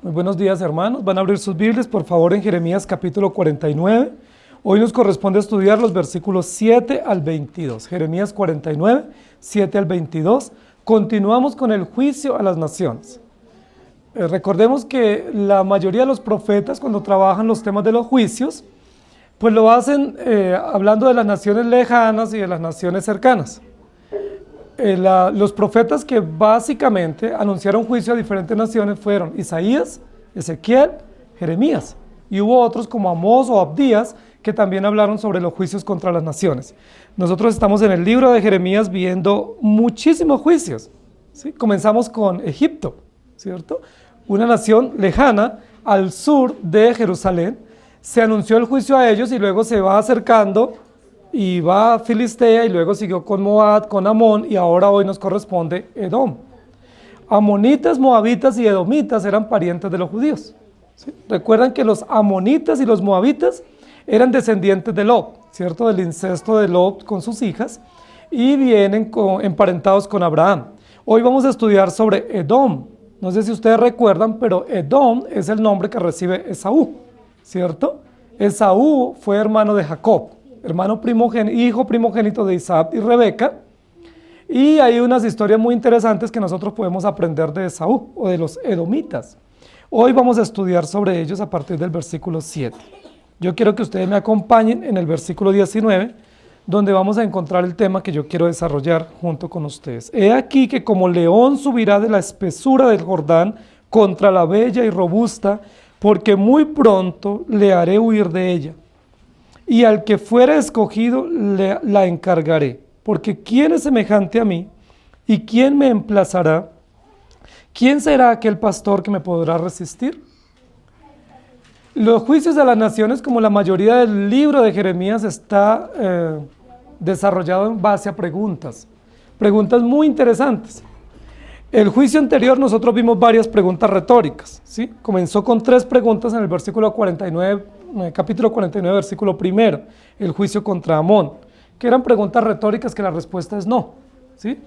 Muy buenos días, hermanos. Van a abrir sus Biblias, por favor, en Jeremías capítulo 49. Hoy nos corresponde estudiar los versículos 7 al 22. Jeremías 49, 7 al 22. Continuamos con el juicio a las naciones. Recordemos que la mayoría de los profetas, cuando trabajan los temas de los juicios, pues lo hacen hablando de las naciones lejanas y de las naciones cercanas. Los profetas que básicamente anunciaron juicio a diferentes naciones fueron Isaías, Ezequiel, Jeremías, y hubo otros como Amós o Abdías que también hablaron sobre los juicios contra las naciones. Nosotros estamos en el libro de Jeremías viendo muchísimos juicios, ¿sí? Comenzamos con Egipto, ¿cierto? Una nación lejana al sur de Jerusalén. Se anunció el juicio a ellos y luego se va acercando y va a Filistea y luego siguió con Moab, con Amón, y ahora hoy nos corresponde Edom. Amonitas, moabitas y edomitas eran parientes de los judíos, ¿sí? Recuerdan que los amonitas y los moabitas eran descendientes de Lot, ¿cierto? Del incesto de Lot con sus hijas, y vienen emparentados con Abraham. Hoy vamos a estudiar sobre Edom. No sé si ustedes recuerdan, pero Edom es el nombre que recibe Esaú, ¿cierto? Esaú fue hermano de Jacob, hijo primogénito de Isaac y Rebeca, y hay unas historias muy interesantes que nosotros podemos aprender de Esaú o de los edomitas. Hoy vamos a estudiar sobre ellos a partir del versículo 7. Yo quiero que ustedes me acompañen en el versículo 19, donde vamos a encontrar el tema que yo quiero desarrollar junto con ustedes. He aquí que como león subirá de la espesura del Jordán contra la bella y robusta, porque muy pronto le haré huir de ella. Y al que fuere escogido la encargaré, porque ¿quién es semejante a mí? ¿Y quién me emplazará? ¿Quién será aquel pastor que me podrá resistir? Los juicios de las naciones, como la mayoría del libro de Jeremías, está desarrollado en base a preguntas muy interesantes. El juicio anterior nosotros vimos varias preguntas retóricas, ¿sí? Comenzó con 3 preguntas en el versículo 49, capítulo 49, versículo 1, el juicio contra Amón, que eran preguntas retóricas que la respuesta es no, ¿sí?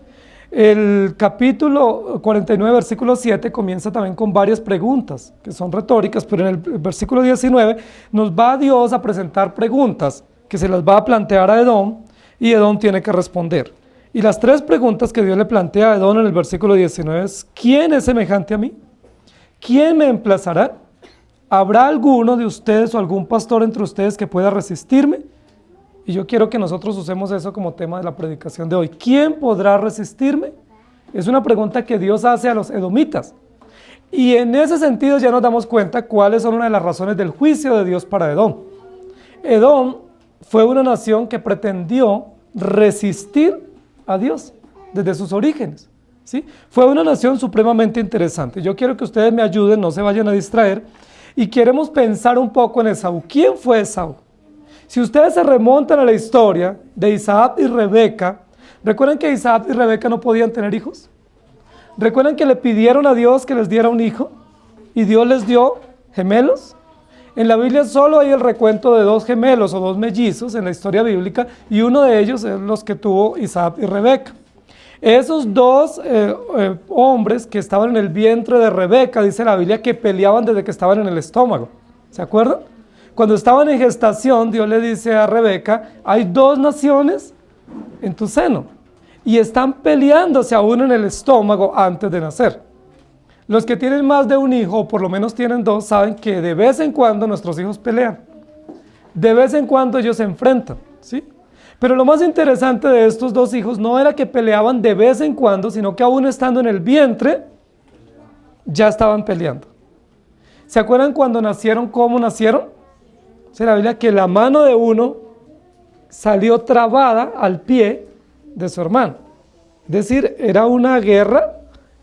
El capítulo 49, versículo 7 comienza también con varias preguntas que son retóricas, pero en el versículo 19 nos va Dios a presentar preguntas que se las va a plantear a Edom y Edom tiene que responder. Y las 3 preguntas que Dios le plantea a Edom en el versículo 19 es: ¿quién es semejante a mí? ¿Quién me emplazará? ¿Habrá alguno de ustedes o algún pastor entre ustedes que pueda resistirme? Y yo quiero que nosotros usemos eso como tema de la predicación de hoy. ¿Quién podrá resistirme? Es una pregunta que Dios hace a los edomitas. Y en ese sentido ya nos damos cuenta cuáles son una de las razones del juicio de Dios para Edom. Edom fue una nación que pretendió resistir a Dios desde sus orígenes, ¿sí? Fue una nación supremamente interesante. Yo quiero que ustedes me ayuden, no se vayan a distraer, y queremos pensar un poco en Esaú. ¿Quién fue Esaú? Si ustedes se remontan a la historia de Isaac y Rebeca, ¿recuerdan que Isaac y Rebeca no podían tener hijos? ¿Recuerdan que le pidieron a Dios que les diera un hijo? Y Dios les dio gemelos. En la Biblia solo hay el recuento de 2 gemelos o 2 mellizos en la historia bíblica, y uno de ellos es los que tuvo Isaac y Rebeca. Esos 2 hombres que estaban en el vientre de Rebeca, dice la Biblia, que peleaban desde que estaban en el estómago. ¿Se acuerdan? Cuando estaban en gestación, Dios le dice a Rebeca: hay 2 naciones en tu seno, y están peleándose aún en el estómago antes de nacer. Los que tienen más de un hijo, o por lo menos tienen 2, saben que de vez en cuando nuestros hijos pelean. De vez en cuando ellos se enfrentan, ¿sí? Pero lo más interesante de estos 2 hijos no era que peleaban de vez en cuando, sino que aún estando en el vientre, ya estaban peleando. ¿Se acuerdan cuando nacieron, cómo nacieron? Dice la Biblia que la mano de uno salió trabada al pie de su hermano. Es decir, era una guerra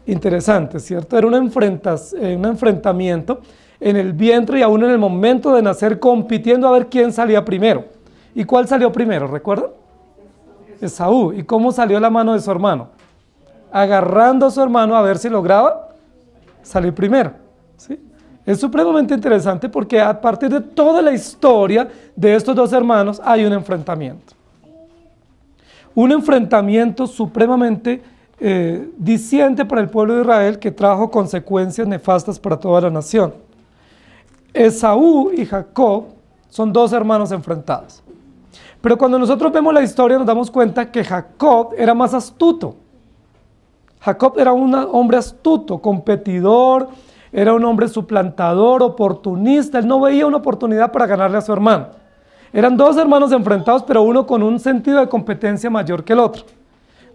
interesante, ¿cierto? Era un enfrentamiento en el vientre y aún en el momento de nacer, compitiendo a ver quién salía primero. ¿Y cuál salió primero? ¿Recuerdan? Esaú. ¿Y cómo salió la mano de su hermano? Agarrando a su hermano a ver si lograba salir primero, ¿sí? Es supremamente interesante porque a partir de toda la historia de estos 2 hermanos hay un enfrentamiento. Un enfrentamiento supremamente diciente para el pueblo de Israel que trajo consecuencias nefastas para toda la nación. Esaú y Jacob son dos hermanos enfrentados. Pero cuando nosotros vemos la historia nos damos cuenta que Jacob era más astuto. Jacob era un hombre astuto, competidor, era un hombre suplantador, oportunista. Él no veía una oportunidad para ganarle a su hermano. Eran dos hermanos enfrentados, pero uno con un sentido de competencia mayor que el otro,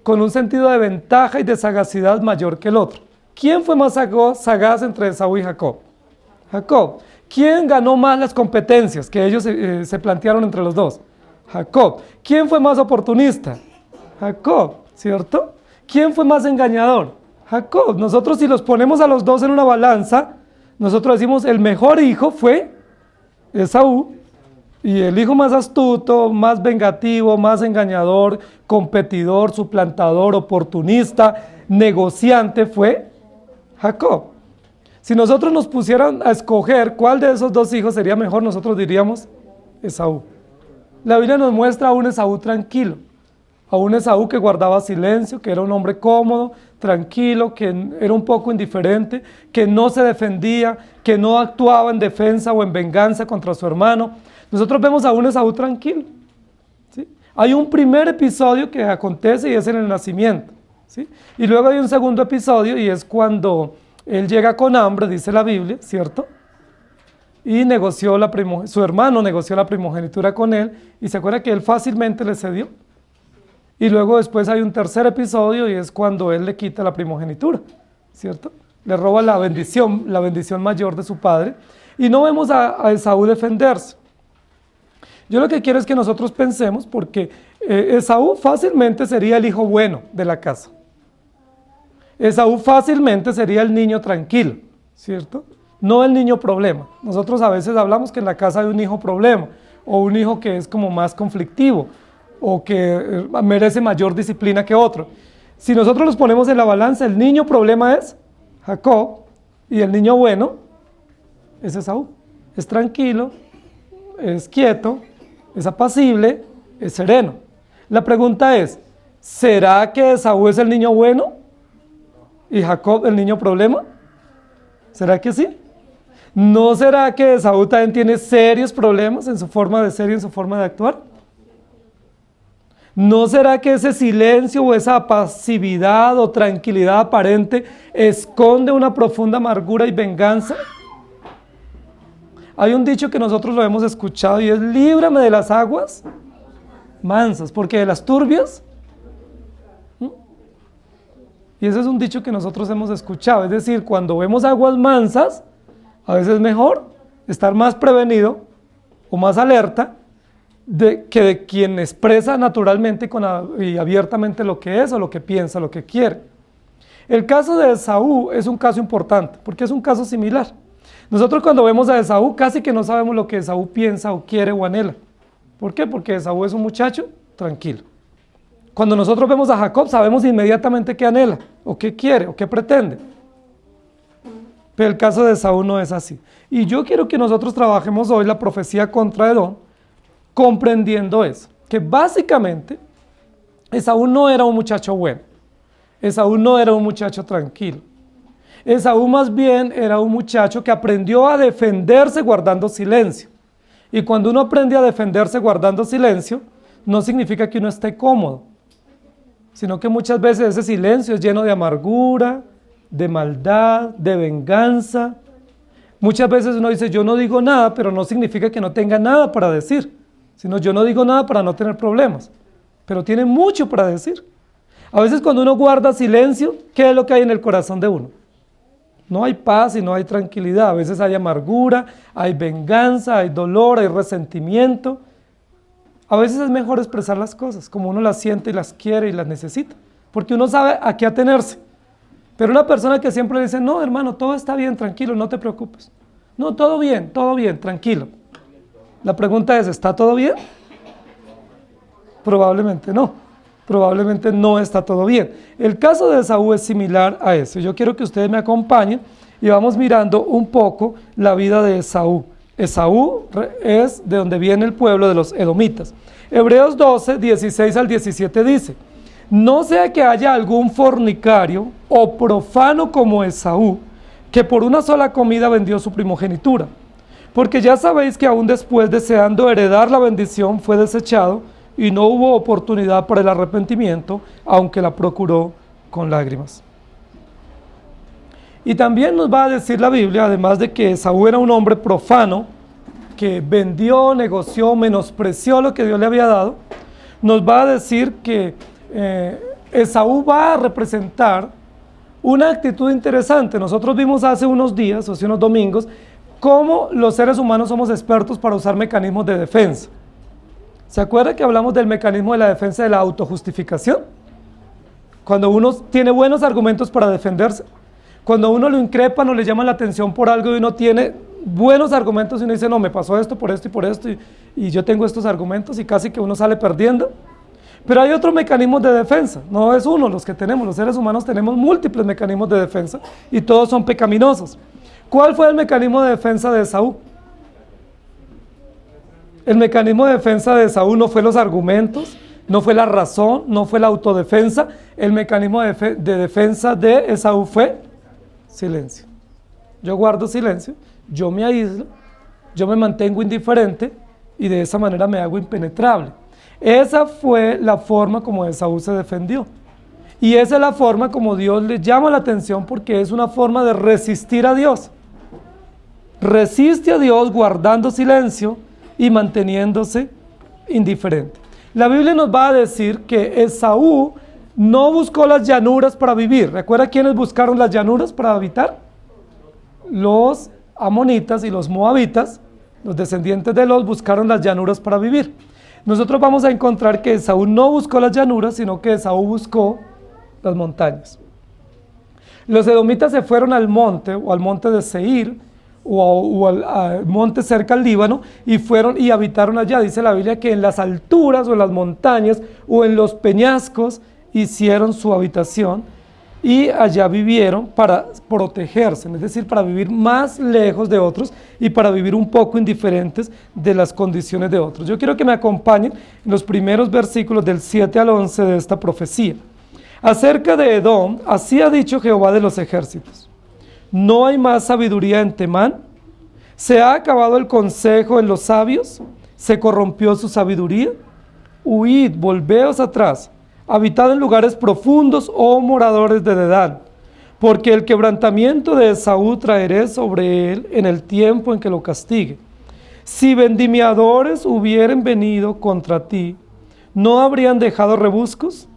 con un sentido de ventaja y de sagacidad mayor que el otro. ¿Quién fue más sagaz entre Esaú y Jacob? Jacob. ¿Quién ganó más las competencias que ellos se plantearon entre los dos? Jacob. ¿Quién fue más oportunista? Jacob, ¿cierto? ¿Quién fue más engañador? Jacob. Nosotros si los ponemos a los dos en una balanza, nosotros decimos el mejor hijo fue Esaú, y el hijo más astuto, más vengativo, más engañador, competidor, suplantador, oportunista, negociante fue Jacob. Si nosotros nos pusieran a escoger cuál de esos dos hijos sería mejor, nosotros diríamos Esaú. La Biblia nos muestra a un Esaú tranquilo, a un Esaú que guardaba silencio, que era un hombre cómodo, tranquilo, que era un poco indiferente, que no se defendía, que no actuaba en defensa o en venganza contra su hermano. Nosotros vemos a un Esaú tranquilo, ¿sí? Hay un primer episodio que acontece y es en el nacimiento, ¿sí? Y luego hay un segundo episodio y es cuando él llega con hambre, dice la Biblia, ¿cierto? Y su hermano negoció la primogenitura con él y se acuerda que él fácilmente le cedió. Y luego después hay un tercer episodio y es cuando él le quita la primogenitura, ¿cierto? Le roba la bendición mayor de su padre. Y no vemos a Esaú defenderse. Yo lo que quiero es que nosotros pensemos, porque Esaú fácilmente sería el hijo bueno de la casa. Esaú fácilmente sería el niño tranquilo, ¿cierto? No el niño problema. Nosotros a veces hablamos que en la casa hay un hijo problema, o un hijo que es como más conflictivo, o que merece mayor disciplina que otro. Si nosotros los ponemos en la balanza, el niño problema es Jacob, y el niño bueno es Esaú. Es tranquilo, es quieto, es apacible, es sereno. La pregunta es, ¿será que Esaú es el niño bueno y Jacob el niño problema? ¿Será que sí? ¿No será que Esaú también tiene serios problemas en su forma de ser y en su forma de actuar? ¿No será que ese silencio o esa pasividad o tranquilidad aparente esconde una profunda amargura y venganza? Hay un dicho que nosotros lo hemos escuchado y es: líbrame de las aguas mansas, porque de las turbias. Y ese es un dicho que nosotros hemos escuchado, es decir, cuando vemos aguas mansas, a veces es mejor estar más prevenido o más alerta que de quien expresa naturalmente y abiertamente lo que es o lo que piensa, lo que quiere. El caso de Esaú es un caso importante, porque es un caso similar. Nosotros cuando vemos a Esaú casi que no sabemos lo que Esaú piensa o quiere o anhela. ¿Por qué? Porque Esaú es un muchacho tranquilo. Cuando nosotros vemos a Jacob sabemos inmediatamente qué anhela, o qué quiere, o qué pretende. Pero el caso de Esaú no es así. Y yo quiero que nosotros trabajemos hoy la profecía contra Edom, comprendiendo eso, que básicamente Esaú no era un muchacho bueno, Esaú no era un muchacho tranquilo, Esaú más bien era un muchacho que aprendió a defenderse guardando silencio. Y cuando uno aprende a defenderse guardando silencio, no significa que uno esté cómodo, sino que muchas veces ese silencio es lleno de amargura, de maldad, de venganza. Muchas veces uno dice, yo no digo nada, pero no significa que no tenga nada para decir, sino yo no digo nada para no tener problemas, pero tiene mucho para decir. A veces cuando uno guarda silencio, ¿qué es lo que hay en el corazón de uno? No hay paz y no hay tranquilidad. A veces hay amargura, hay venganza, hay dolor, hay resentimiento. A veces es mejor expresar las cosas como uno las siente y las quiere y las necesita, porque uno sabe a qué atenerse. Pero una persona que siempre dice, no hermano, todo está bien, tranquilo, no te preocupes. No, todo bien, tranquilo. La pregunta es, ¿está todo bien? Probablemente no está todo bien. El caso de Esaú es similar a eso. Yo quiero que ustedes me acompañen y vamos mirando un poco la vida de Esaú. Esaú es de donde viene el pueblo de los edomitas. Hebreos 12, 16 al 17 dice: No sea que haya algún fornicario o profano como Esaú, que por una sola comida vendió su primogenitura. Porque ya sabéis que aún después, deseando heredar la bendición, fue desechado y no hubo oportunidad para el arrepentimiento, aunque la procuró con lágrimas. Y también nos va a decir la Biblia, además de que Esaú era un hombre profano, que vendió, negoció, menospreció lo que Dios le había dado, nos va a decir que Esaú va a representar una actitud interesante. Nosotros vimos hace unos días, o hace unos domingos, cómo los seres humanos somos expertos para usar mecanismos de defensa. ¿Se acuerda que hablamos del mecanismo de la defensa de la autojustificación? Cuando uno tiene buenos argumentos para defenderse, cuando uno lo increpan o le llaman la atención por algo y uno tiene buenos argumentos y uno dice, no, me pasó esto y por esto, y yo tengo estos argumentos, y casi que uno sale perdiendo. Pero hay otros mecanismos de defensa, no es uno los que tenemos, los seres humanos tenemos múltiples mecanismos de defensa y todos son pecaminosos. ¿Cuál fue el mecanismo de defensa de Esaú? El mecanismo de defensa de Esaú no fue los argumentos, no fue la razón, no fue la autodefensa. El mecanismo de defensa de Esaú fue silencio. Yo guardo silencio, yo me aíslo, yo me mantengo indiferente y de esa manera me hago impenetrable. Esa fue la forma como Esaú se defendió. Y esa es la forma como Dios le llama la atención, porque es una forma de resistir a Dios. Resiste a Dios guardando silencio y manteniéndose indiferente. La Biblia nos va a decir que Esaú no buscó las llanuras para vivir. ¿Recuerda quiénes buscaron las llanuras para habitar? Los amonitas y los moabitas, los descendientes de Lot, buscaron las llanuras para vivir. Nosotros vamos a encontrar que Esaú no buscó las llanuras, sino que Esaú buscó las montañas. Los edomitas se fueron al monte, o al monte de Seir, o al monte cerca al Líbano, y fueron y habitaron allá. Dice la Biblia que en las alturas, o en las montañas, o en los peñascos, hicieron su habitación, y allá vivieron para protegerse, es decir, para vivir más lejos de otros y para vivir un poco indiferentes de las condiciones de otros. Yo quiero que me acompañen en los primeros versículos del 7 al 11 de esta profecía. Acerca de Edom, así ha dicho Jehová de los ejércitos: ¿no hay más sabiduría en Temán? ¿Se ha acabado el consejo en los sabios? ¿Se corrompió su sabiduría? Huid, volveos atrás. Habitad en lugares profundos, oh moradores de Dedán, porque el quebrantamiento de Esaú traeré sobre él en el tiempo en que lo castigue. Si vendimiadores hubieren venido contra ti, ¿no habrían dejado rebuscos?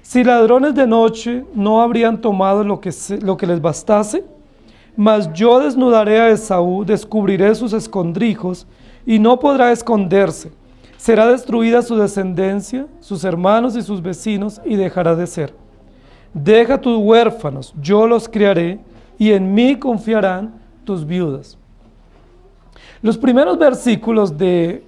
Si ladrones de noche, ¿no habrían tomado lo que les bastase? Mas yo desnudaré a Esaú, descubriré sus escondrijos, y no podrá esconderse. Será destruida su descendencia, sus hermanos y sus vecinos, y dejará de ser. Deja tus huérfanos, yo los criaré, y en mí confiarán tus viudas. Los primeros versículos de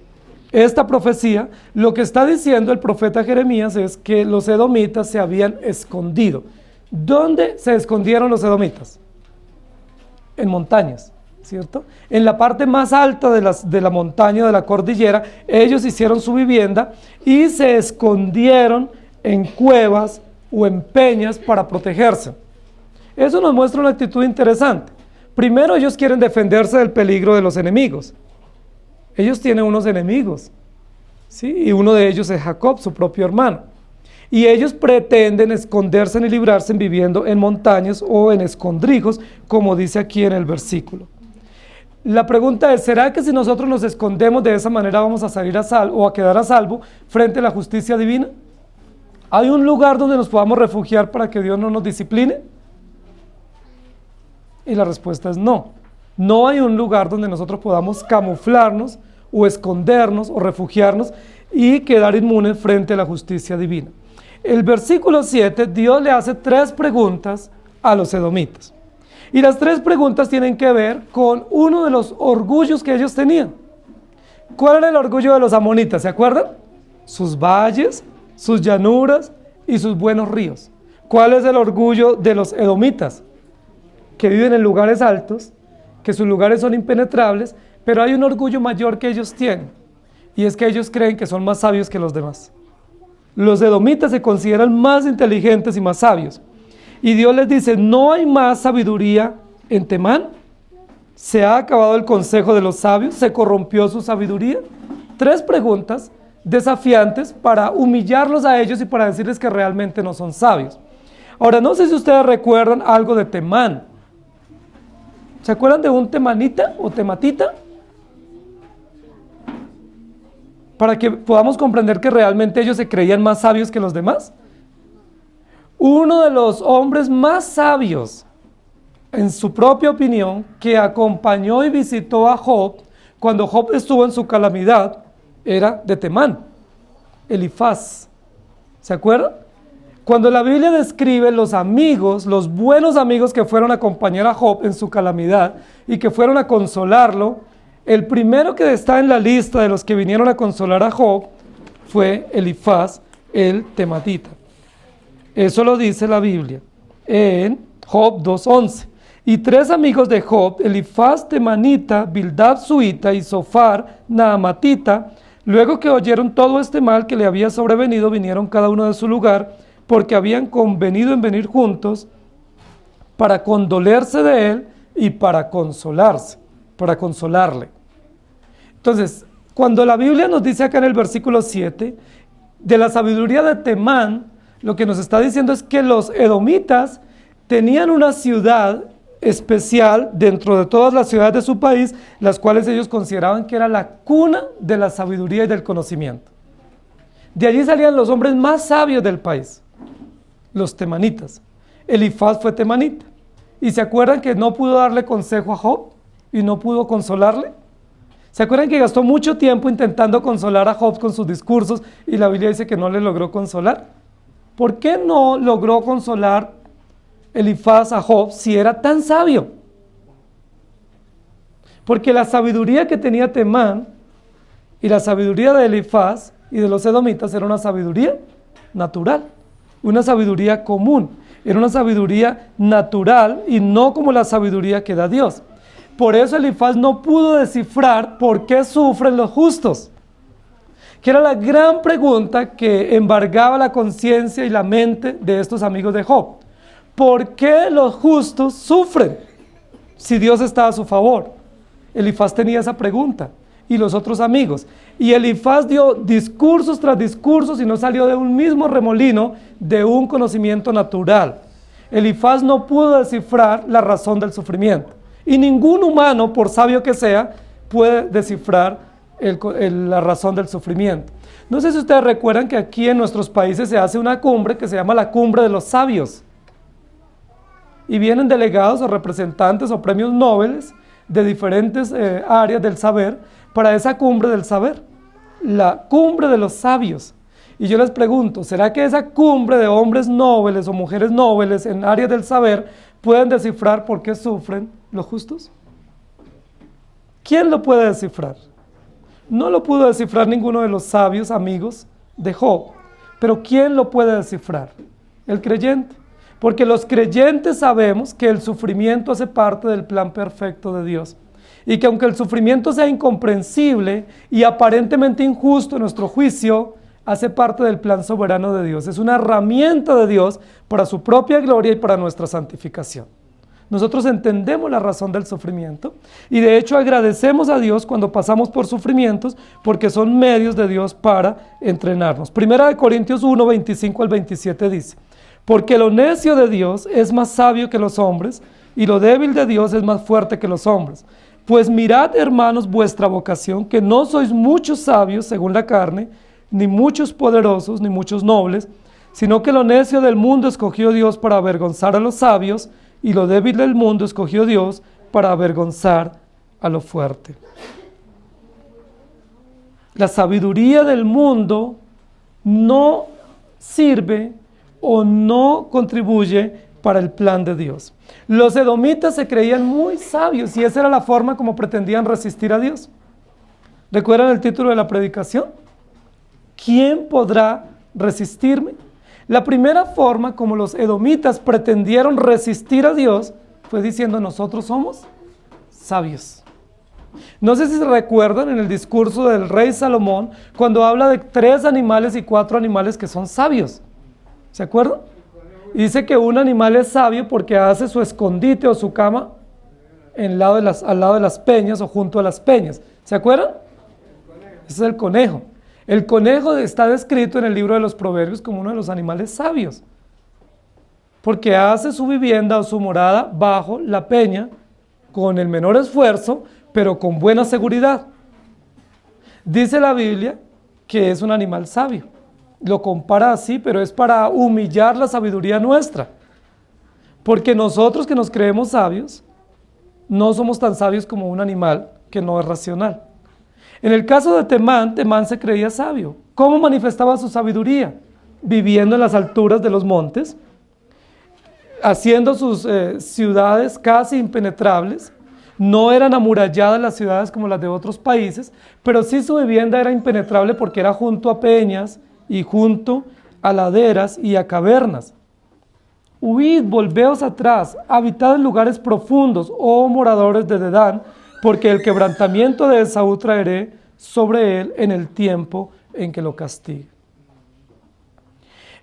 esta profecía, lo que está diciendo el profeta Jeremías es que los edomitas se habían escondido. ¿Dónde se escondieron los edomitas? En montañas, ¿cierto? En la parte más alta de la montaña, de la cordillera, ellos hicieron su vivienda y se escondieron en cuevas o en peñas para protegerse. Eso nos muestra una actitud interesante. Primero, ellos quieren defenderse del peligro de los enemigos. Ellos tienen unos enemigos, ¿sí? Y uno de ellos es Jacob, su propio hermano. Y ellos pretenden esconderse y librarse viviendo en montañas o en escondrijos, como dice aquí en el versículo. La pregunta es, ¿será que si nosotros nos escondemos de esa manera vamos a salir a salvo o a quedar a salvo frente a la justicia divina? ¿Hay un lugar donde nos podamos refugiar para que Dios no nos discipline? Y la respuesta es no. No hay un lugar donde nosotros podamos camuflarnos o escondernos o refugiarnos y quedar inmunes frente a la justicia divina. El versículo 7, Dios le hace 3 preguntas a los edomitas. Y las 3 preguntas tienen que ver con uno de los orgullos que ellos tenían. ¿Cuál era el orgullo de los amonitas? ¿Se acuerdan? Sus valles, sus llanuras y sus buenos ríos. ¿Cuál es el orgullo de los edomitas? Que viven en lugares altos, que sus lugares son impenetrables, pero hay un orgullo mayor que ellos tienen, y es que ellos creen que son más sabios que los demás. Los edomitas se consideran más inteligentes y más sabios. Y Dios les dice, ¿no hay más sabiduría en Temán? ¿Se ha acabado el consejo de los sabios? ¿Se corrompió su sabiduría? 3 preguntas desafiantes para humillarlos a ellos y para decirles que realmente no son sabios. Ahora, no sé si ustedes recuerdan algo de Temán. ¿Se acuerdan de un temanita o tematita? Para que podamos comprender que realmente ellos se creían más sabios que los demás. Uno de los hombres más sabios, en su propia opinión, que acompañó y visitó a Job cuando Job estuvo en su calamidad, era de Temán, Elifaz. ¿Se acuerdan? Cuando la Biblia describe los amigos, los buenos amigos que fueron a acompañar a Job en su calamidad y que fueron a consolarlo, el primero que está en la lista de los que vinieron a consolar a Job fue Elifaz, el tematita. Eso lo dice la Biblia en Job 2:11. Y 3 amigos de Job, Elifaz temanita, Bildad suita y Zofar naamatita, luego que oyeron todo este mal que le había sobrevenido, vinieron cada uno de su lugar, porque habían convenido en venir juntos para condolerse de él y para consolarle. Entonces, cuando la Biblia nos dice acá en el versículo 7, de la sabiduría de Temán, lo que nos está diciendo es que los edomitas tenían una ciudad especial dentro de todas las ciudades de su país, las cuales ellos consideraban que era la cuna de la sabiduría y del conocimiento. De allí salían los hombres más sabios del país, los temanitas. Elifaz fue temanita. ¿Y se acuerdan que no pudo darle consejo a Job y no pudo consolarle? ¿Se acuerdan que gastó mucho tiempo intentando consolar a Job con sus discursos y la Biblia dice que no le logró consolar? ¿Por qué no logró consolar Elifaz a Job si era tan sabio? Porque la sabiduría que tenía Temán y la sabiduría de Elifaz y de los edomitas era una sabiduría natural, una sabiduría común, era una sabiduría natural y no como la sabiduría que da Dios. Por eso Elifaz no pudo descifrar por qué sufren los justos, que era la gran pregunta que embargaba la conciencia y la mente de estos amigos de Job. ¿Por qué los justos sufren si Dios está a su favor? Elifaz tenía esa pregunta y los otros amigos. Y Elifaz dio discursos tras discursos y no salió de un mismo remolino de un conocimiento natural. Elifaz no pudo descifrar la razón del sufrimiento. Y ningún humano, por sabio que sea, puede descifrar la razón del sufrimiento. No sé si ustedes recuerdan que aquí en nuestros países se hace una cumbre que se llama la Cumbre de los Sabios. Y vienen delegados o representantes o premios Nobel de diferentes áreas del saber para esa cumbre del saber, la Cumbre de los Sabios. Y yo les pregunto, ¿será que esa cumbre de hombres nobles o mujeres nobles en áreas del saber pueden descifrar por qué sufren los justos? ¿Quién lo puede descifrar? No lo pudo descifrar ninguno de los sabios amigos de Job. Pero ¿quién lo puede descifrar? El creyente. Porque los creyentes sabemos que el sufrimiento hace parte del plan perfecto de Dios. Y que aunque el sufrimiento sea incomprensible y aparentemente injusto en nuestro juicio, hace parte del plan soberano de Dios. Es una herramienta de Dios para su propia gloria y para nuestra santificación. Nosotros entendemos la razón del sufrimiento y de hecho agradecemos a Dios cuando pasamos por sufrimientos porque son medios de Dios para entrenarnos. Primera de Corintios 1, 25 al 27 dice: porque lo necio de Dios es más sabio que los hombres y lo débil de Dios es más fuerte que los hombres. Pues mirad, hermanos, vuestra vocación, que no sois muchos sabios según la carne, ni muchos poderosos, ni muchos nobles, sino que lo necio del mundo escogió Dios para avergonzar a los sabios, y lo débil del mundo escogió Dios para avergonzar a lo fuerte. La sabiduría del mundo no sirve o no contribuye para el plan de Dios. Los edomitas se creían muy sabios y esa era la forma como pretendían resistir a Dios. ¿Recuerdan el título de la predicación? ¿Quién podrá resistirme? La primera forma como los edomitas pretendieron resistir a Dios fue diciendo: nosotros somos sabios. No sé si se recuerdan en el discurso del rey Salomón, cuando habla de 3 animales y 4 animales que son sabios. ¿Se acuerdan? Y dice que un animal es sabio porque hace su escondite o su cama al lado de las peñas o junto a las peñas. ¿Se acuerdan? Ese es el conejo. El conejo está descrito en el libro de los Proverbios como uno de los animales sabios, porque hace su vivienda o su morada bajo la peña con el menor esfuerzo, pero con buena seguridad. Dice la Biblia que es un animal sabio. Lo compara así, pero es para humillar la sabiduría nuestra. Porque nosotros que nos creemos sabios, no somos tan sabios como un animal que no es racional. En el caso de Temán, Temán se creía sabio. ¿Cómo manifestaba su sabiduría? Viviendo en las alturas de los montes, haciendo sus ciudades casi impenetrables. No eran amuralladas las ciudades como las de otros países, pero sí su vivienda era impenetrable porque era junto a peñas y junto a laderas y a cavernas. Huid, volveos atrás, habitad en lugares profundos, oh moradores de Dedán, porque el quebrantamiento de Esaú traeré sobre él en el tiempo en que lo castigue.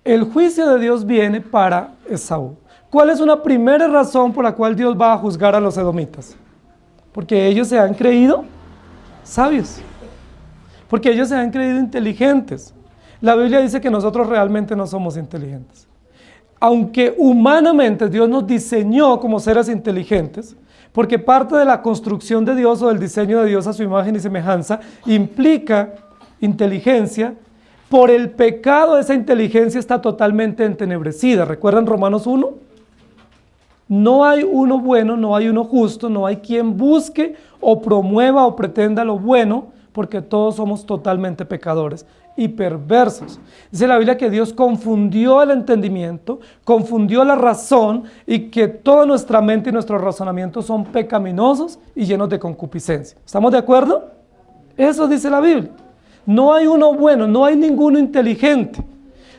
El juicio de Dios viene para Esaú. ¿Cuál es una primera razón por la cual Dios va a juzgar a los edomitas? Porque ellos se han creído sabios, porque ellos se han creído inteligentes. La Biblia dice que nosotros realmente no somos inteligentes. Aunque humanamente Dios nos diseñó como seres inteligentes, porque parte de la construcción de Dios o del diseño de Dios a su imagen y semejanza implica inteligencia, por el pecado esa inteligencia está totalmente entenebrecida. ¿Recuerdan Romanos 1? No hay uno bueno, no hay uno justo, no hay quien busque o promueva o pretenda lo bueno, porque todos somos totalmente pecadores y perversos. Dice la Biblia que Dios confundió el entendimiento, confundió la razón y que toda nuestra mente y nuestros razonamientos son pecaminosos y llenos de concupiscencia. ¿Estamos de acuerdo? Eso dice la Biblia. No hay uno bueno, no hay ninguno inteligente.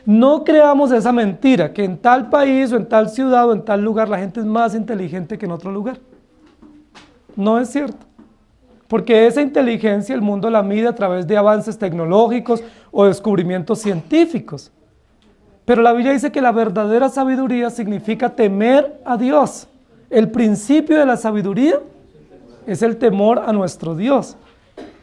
No creamos esa mentira, que en tal país o en tal ciudad o en tal lugar la gente es más inteligente que en otro lugar. No es cierto. Porque esa inteligencia el mundo la mide a través de avances tecnológicos o descubrimientos científicos. Pero la Biblia dice que la verdadera sabiduría significa temer a Dios. El principio de la sabiduría es el temor a nuestro Dios.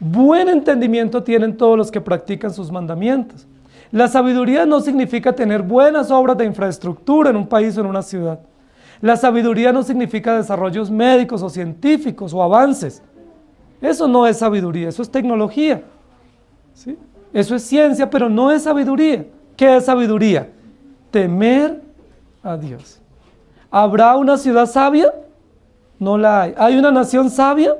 Buen entendimiento tienen todos los que practican sus mandamientos. La sabiduría no significa tener buenas obras de infraestructura en un país o en una ciudad. La sabiduría no significa desarrollos médicos o científicos o avances. Eso no es sabiduría, eso es tecnología. ¿Sí? Eso es ciencia, pero no es sabiduría. ¿Qué es sabiduría? Temer a Dios. ¿Habrá una ciudad sabia? No la hay. ¿Hay una nación sabia?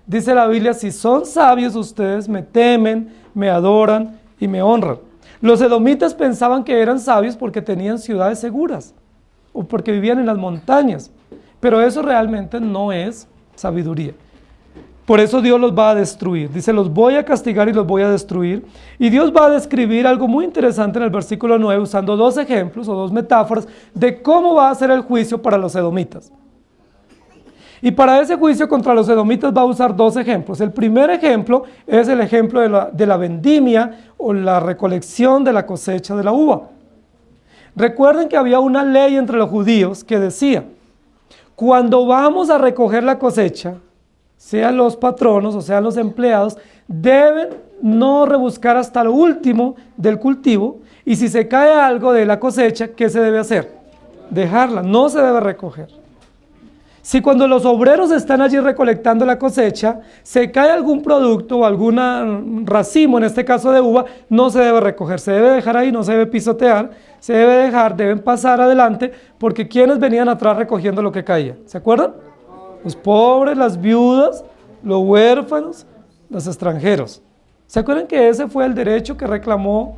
Dice la Biblia, si son sabios ustedes me temen, me adoran y me honran. Los edomitas pensaban que eran sabios porque tenían ciudades seguras o porque vivían en las montañas, pero eso realmente no es sabiduría. Por eso Dios los va a destruir. Dice, los voy a castigar y los voy a destruir. Y Dios va a describir algo muy interesante en el versículo 9, usando 2 ejemplos o 2 metáforas de cómo va a ser el juicio para los edomitas. Y para ese juicio contra los edomitas va a usar 2 ejemplos. El primer ejemplo es el ejemplo de la vendimia o la recolección de la cosecha de la uva. Recuerden que había una ley entre los judíos que decía, cuando vamos a recoger la cosecha, sean los patronos o sean los empleados, deben no rebuscar hasta lo último del cultivo, y si se cae algo de la cosecha, ¿qué se debe hacer? Dejarla, no se debe recoger. Si cuando los obreros están allí recolectando la cosecha, se cae algún producto o algún racimo, en este caso de uva, no se debe recoger, se debe dejar ahí, no se debe pisotear, se debe dejar, deben pasar adelante, porque ¿quiénes venían atrás recogiendo lo que caía? ¿Se acuerdan? Los pobres, las viudas, los huérfanos, los extranjeros. ¿Se acuerdan que ese fue el derecho que reclamó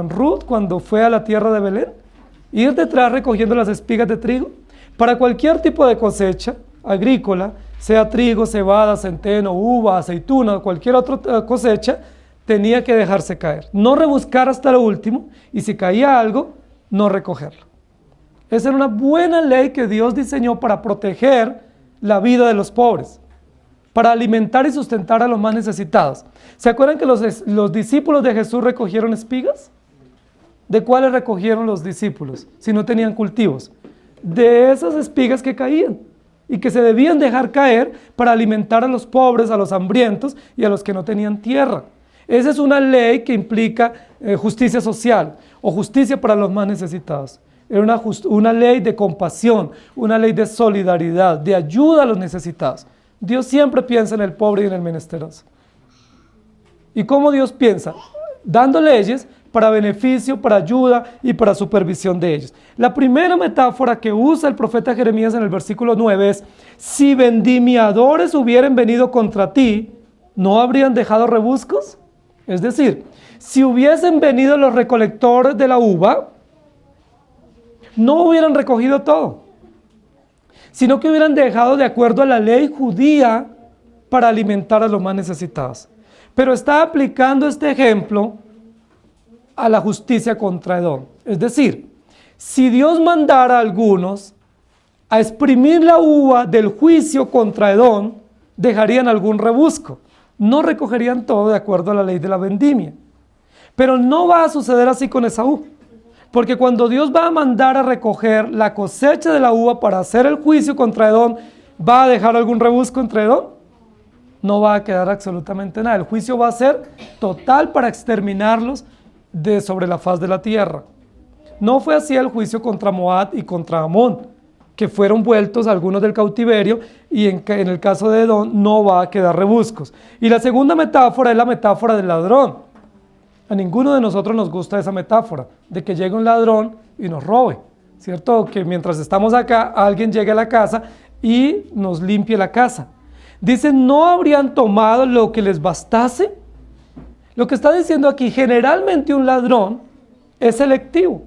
Ruth cuando fue a la tierra de Belén? Ir detrás recogiendo las espigas de trigo. Para cualquier tipo de cosecha agrícola, sea trigo, cebada, centeno, uva, aceituna, cualquier otra cosecha, tenía que dejarse caer. No rebuscar hasta lo último, y si caía algo, no recogerlo. Esa era una buena ley que Dios diseñó para proteger la vida de los pobres. para alimentar y sustentar a los más necesitados. ¿Se acuerdan que los discípulos de Jesús recogieron espigas? ¿De cuáles recogieron los discípulos si no tenían cultivos? De esas espigas que caían y que se debían dejar caer para alimentar a los pobres, a los hambrientos y a los que no tenían tierra. Esa es una ley que implica justicia social o justicia para los más necesitados. Era una ley de compasión, una ley de solidaridad, de ayuda a los necesitados. Dios siempre piensa en el pobre y en el menesteroso. ¿Y cómo Dios piensa? Dando leyes para beneficio, para ayuda y para supervisión de ellos. La primera metáfora que usa el profeta Jeremías en el versículo 9 es: si vendimiadores hubieran venido contra ti, ¿no habrían dejado rebuscos? Es decir, si hubiesen venido los recolectores de la uva, no hubieran recogido todo, sino que hubieran dejado de acuerdo a la ley judía para alimentar a los más necesitados. Pero está aplicando este ejemplo a la justicia contra Edom. Es decir, si Dios mandara a algunos a exprimir la uva del juicio contra Edom, dejarían algún rebusco. No recogerían todo de acuerdo a la ley de la vendimia. Pero no va a suceder así con Esaú. Porque cuando Dios va a mandar a recoger la cosecha de la uva para hacer el juicio contra Edom, ¿va a dejar algún rebusco entre Edom? No va a quedar absolutamente nada. El juicio va a ser total para exterminarlos de sobre la faz de la tierra. No fue así el juicio contra Moab y contra Amón, que fueron vueltos algunos del cautiverio, y en el caso de Edom no va a quedar rebuscos. Y la segunda metáfora es la metáfora del ladrón. A ninguno de nosotros nos gusta esa metáfora, de que llegue un ladrón y nos robe, ¿cierto? Que mientras estamos acá, alguien llegue a la casa y nos limpie la casa. Dice, ¿no habrían tomado lo que les bastase? Lo que está diciendo aquí, generalmente un ladrón es selectivo.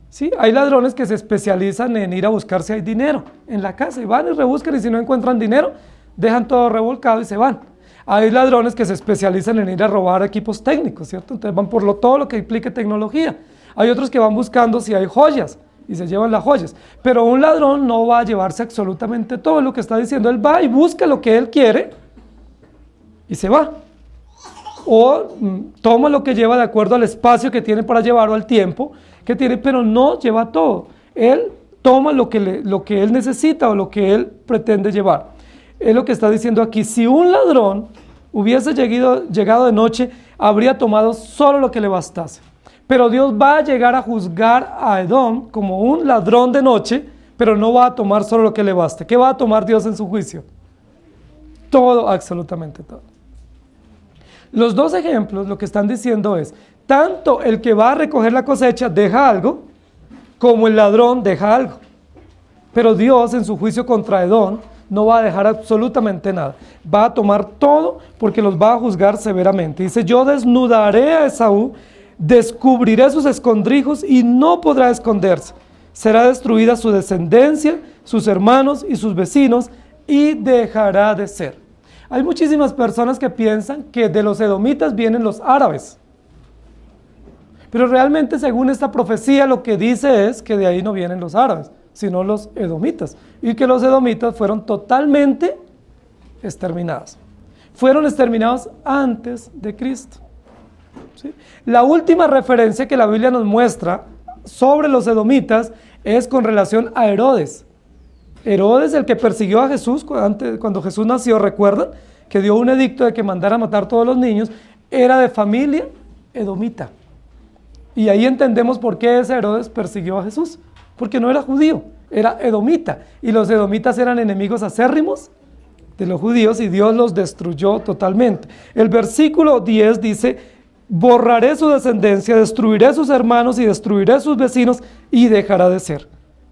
¿Sí? Hay ladrones que se especializan en ir a buscar si hay dinero en la casa y van y rebuscan, y si no encuentran dinero, dejan todo revolcado y se van. Hay ladrones que se especializan en ir a robar equipos técnicos, ¿cierto? Entonces van por todo lo que implique tecnología. Hay otros que van buscando si hay joyas y se llevan las joyas. Pero un ladrón no va a llevarse absolutamente todo lo que está diciendo. Él va y busca lo que él quiere y se va. O toma lo que lleva de acuerdo al espacio que tiene para llevar o al tiempo que tiene, pero no lleva todo. Él toma lo que él necesita o lo que él pretende llevar. Es lo que está diciendo aquí. Si un ladrón hubiese llegado de noche, habría tomado solo lo que le bastase. Pero Dios va a llegar a juzgar a Edom como un ladrón de noche, pero no va a tomar solo lo que le baste. ¿Qué va a tomar Dios en su juicio? Todo, absolutamente todo. Los dos ejemplos lo que están diciendo es, tanto el que va a recoger la cosecha deja algo, como el ladrón deja algo. Pero Dios en su juicio contra Edom no va a dejar absolutamente nada. Va a tomar todo porque los va a juzgar severamente. Dice, yo desnudaré a Esaú, descubriré sus escondrijos y no podrá esconderse. Será destruida su descendencia, sus hermanos y sus vecinos, y dejará de ser. Hay muchísimas personas que piensan que de los edomitas vienen los árabes. Pero realmente, según esta profecía, lo que dice es que de ahí no vienen los árabes, sino los edomitas. Y que los edomitas fueron totalmente exterminados. Fueron exterminados antes de Cristo. ¿Sí? La última referencia que la Biblia nos muestra sobre los edomitas es con relación a Herodes. Herodes, el que persiguió a Jesús cuando Jesús nació, recuerdan que dio un edicto de que mandara a matar a todos los niños, era de familia edomita. Y ahí entendemos por qué ese Herodes persiguió a Jesús, porque no era judío, era edomita, y los edomitas eran enemigos acérrimos de los judíos y Dios los destruyó totalmente. El versículo 10 dice, borraré su descendencia, destruiré sus hermanos y destruiré sus vecinos y dejará de ser.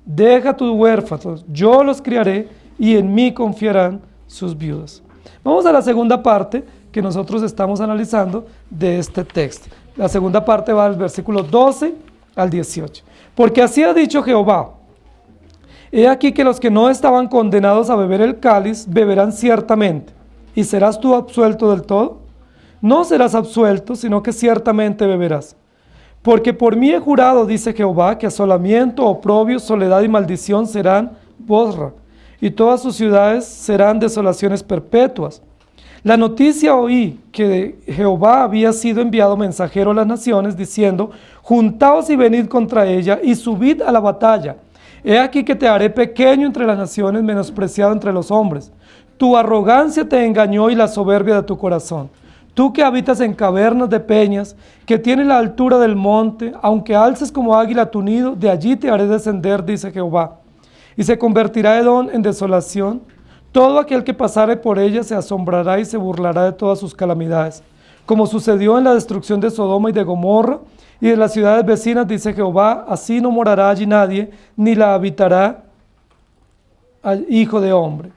Deja tus huérfanos, yo los criaré y en mí confiarán sus viudas. Vamos a la segunda parte que nosotros estamos analizando de este texto. La segunda parte va del versículo 12 al 18. Porque así ha dicho Jehová, he aquí que los que no estaban condenados a beber el cáliz, beberán ciertamente. ¿Y serás tú absuelto del todo? No serás absuelto, sino que ciertamente beberás. Porque por mí he jurado, dice Jehová, que asolamiento, oprobio, soledad y maldición serán borra. y todas sus ciudades serán desolaciones perpetuas. La noticia oí que de Jehová había sido enviado mensajero a las naciones, diciendo: juntaos y venid contra ella, y subid a la batalla. He aquí que te haré pequeño entre las naciones, menospreciado entre los hombres. Tu arrogancia te engañó y la soberbia de tu corazón. Tú que habitas en cavernas de peñas, que tienes la altura del monte, aunque alces como águila tu nido, de allí te haré descender, dice Jehová. Y se convertirá Edom en desolación. Todo aquel que pasare por ella se asombrará y se burlará de todas sus calamidades. Como sucedió en la destrucción de Sodoma y de Gomorra y de las ciudades vecinas, dice Jehová, así no morará allí nadie, ni la habitará hijo de hombre.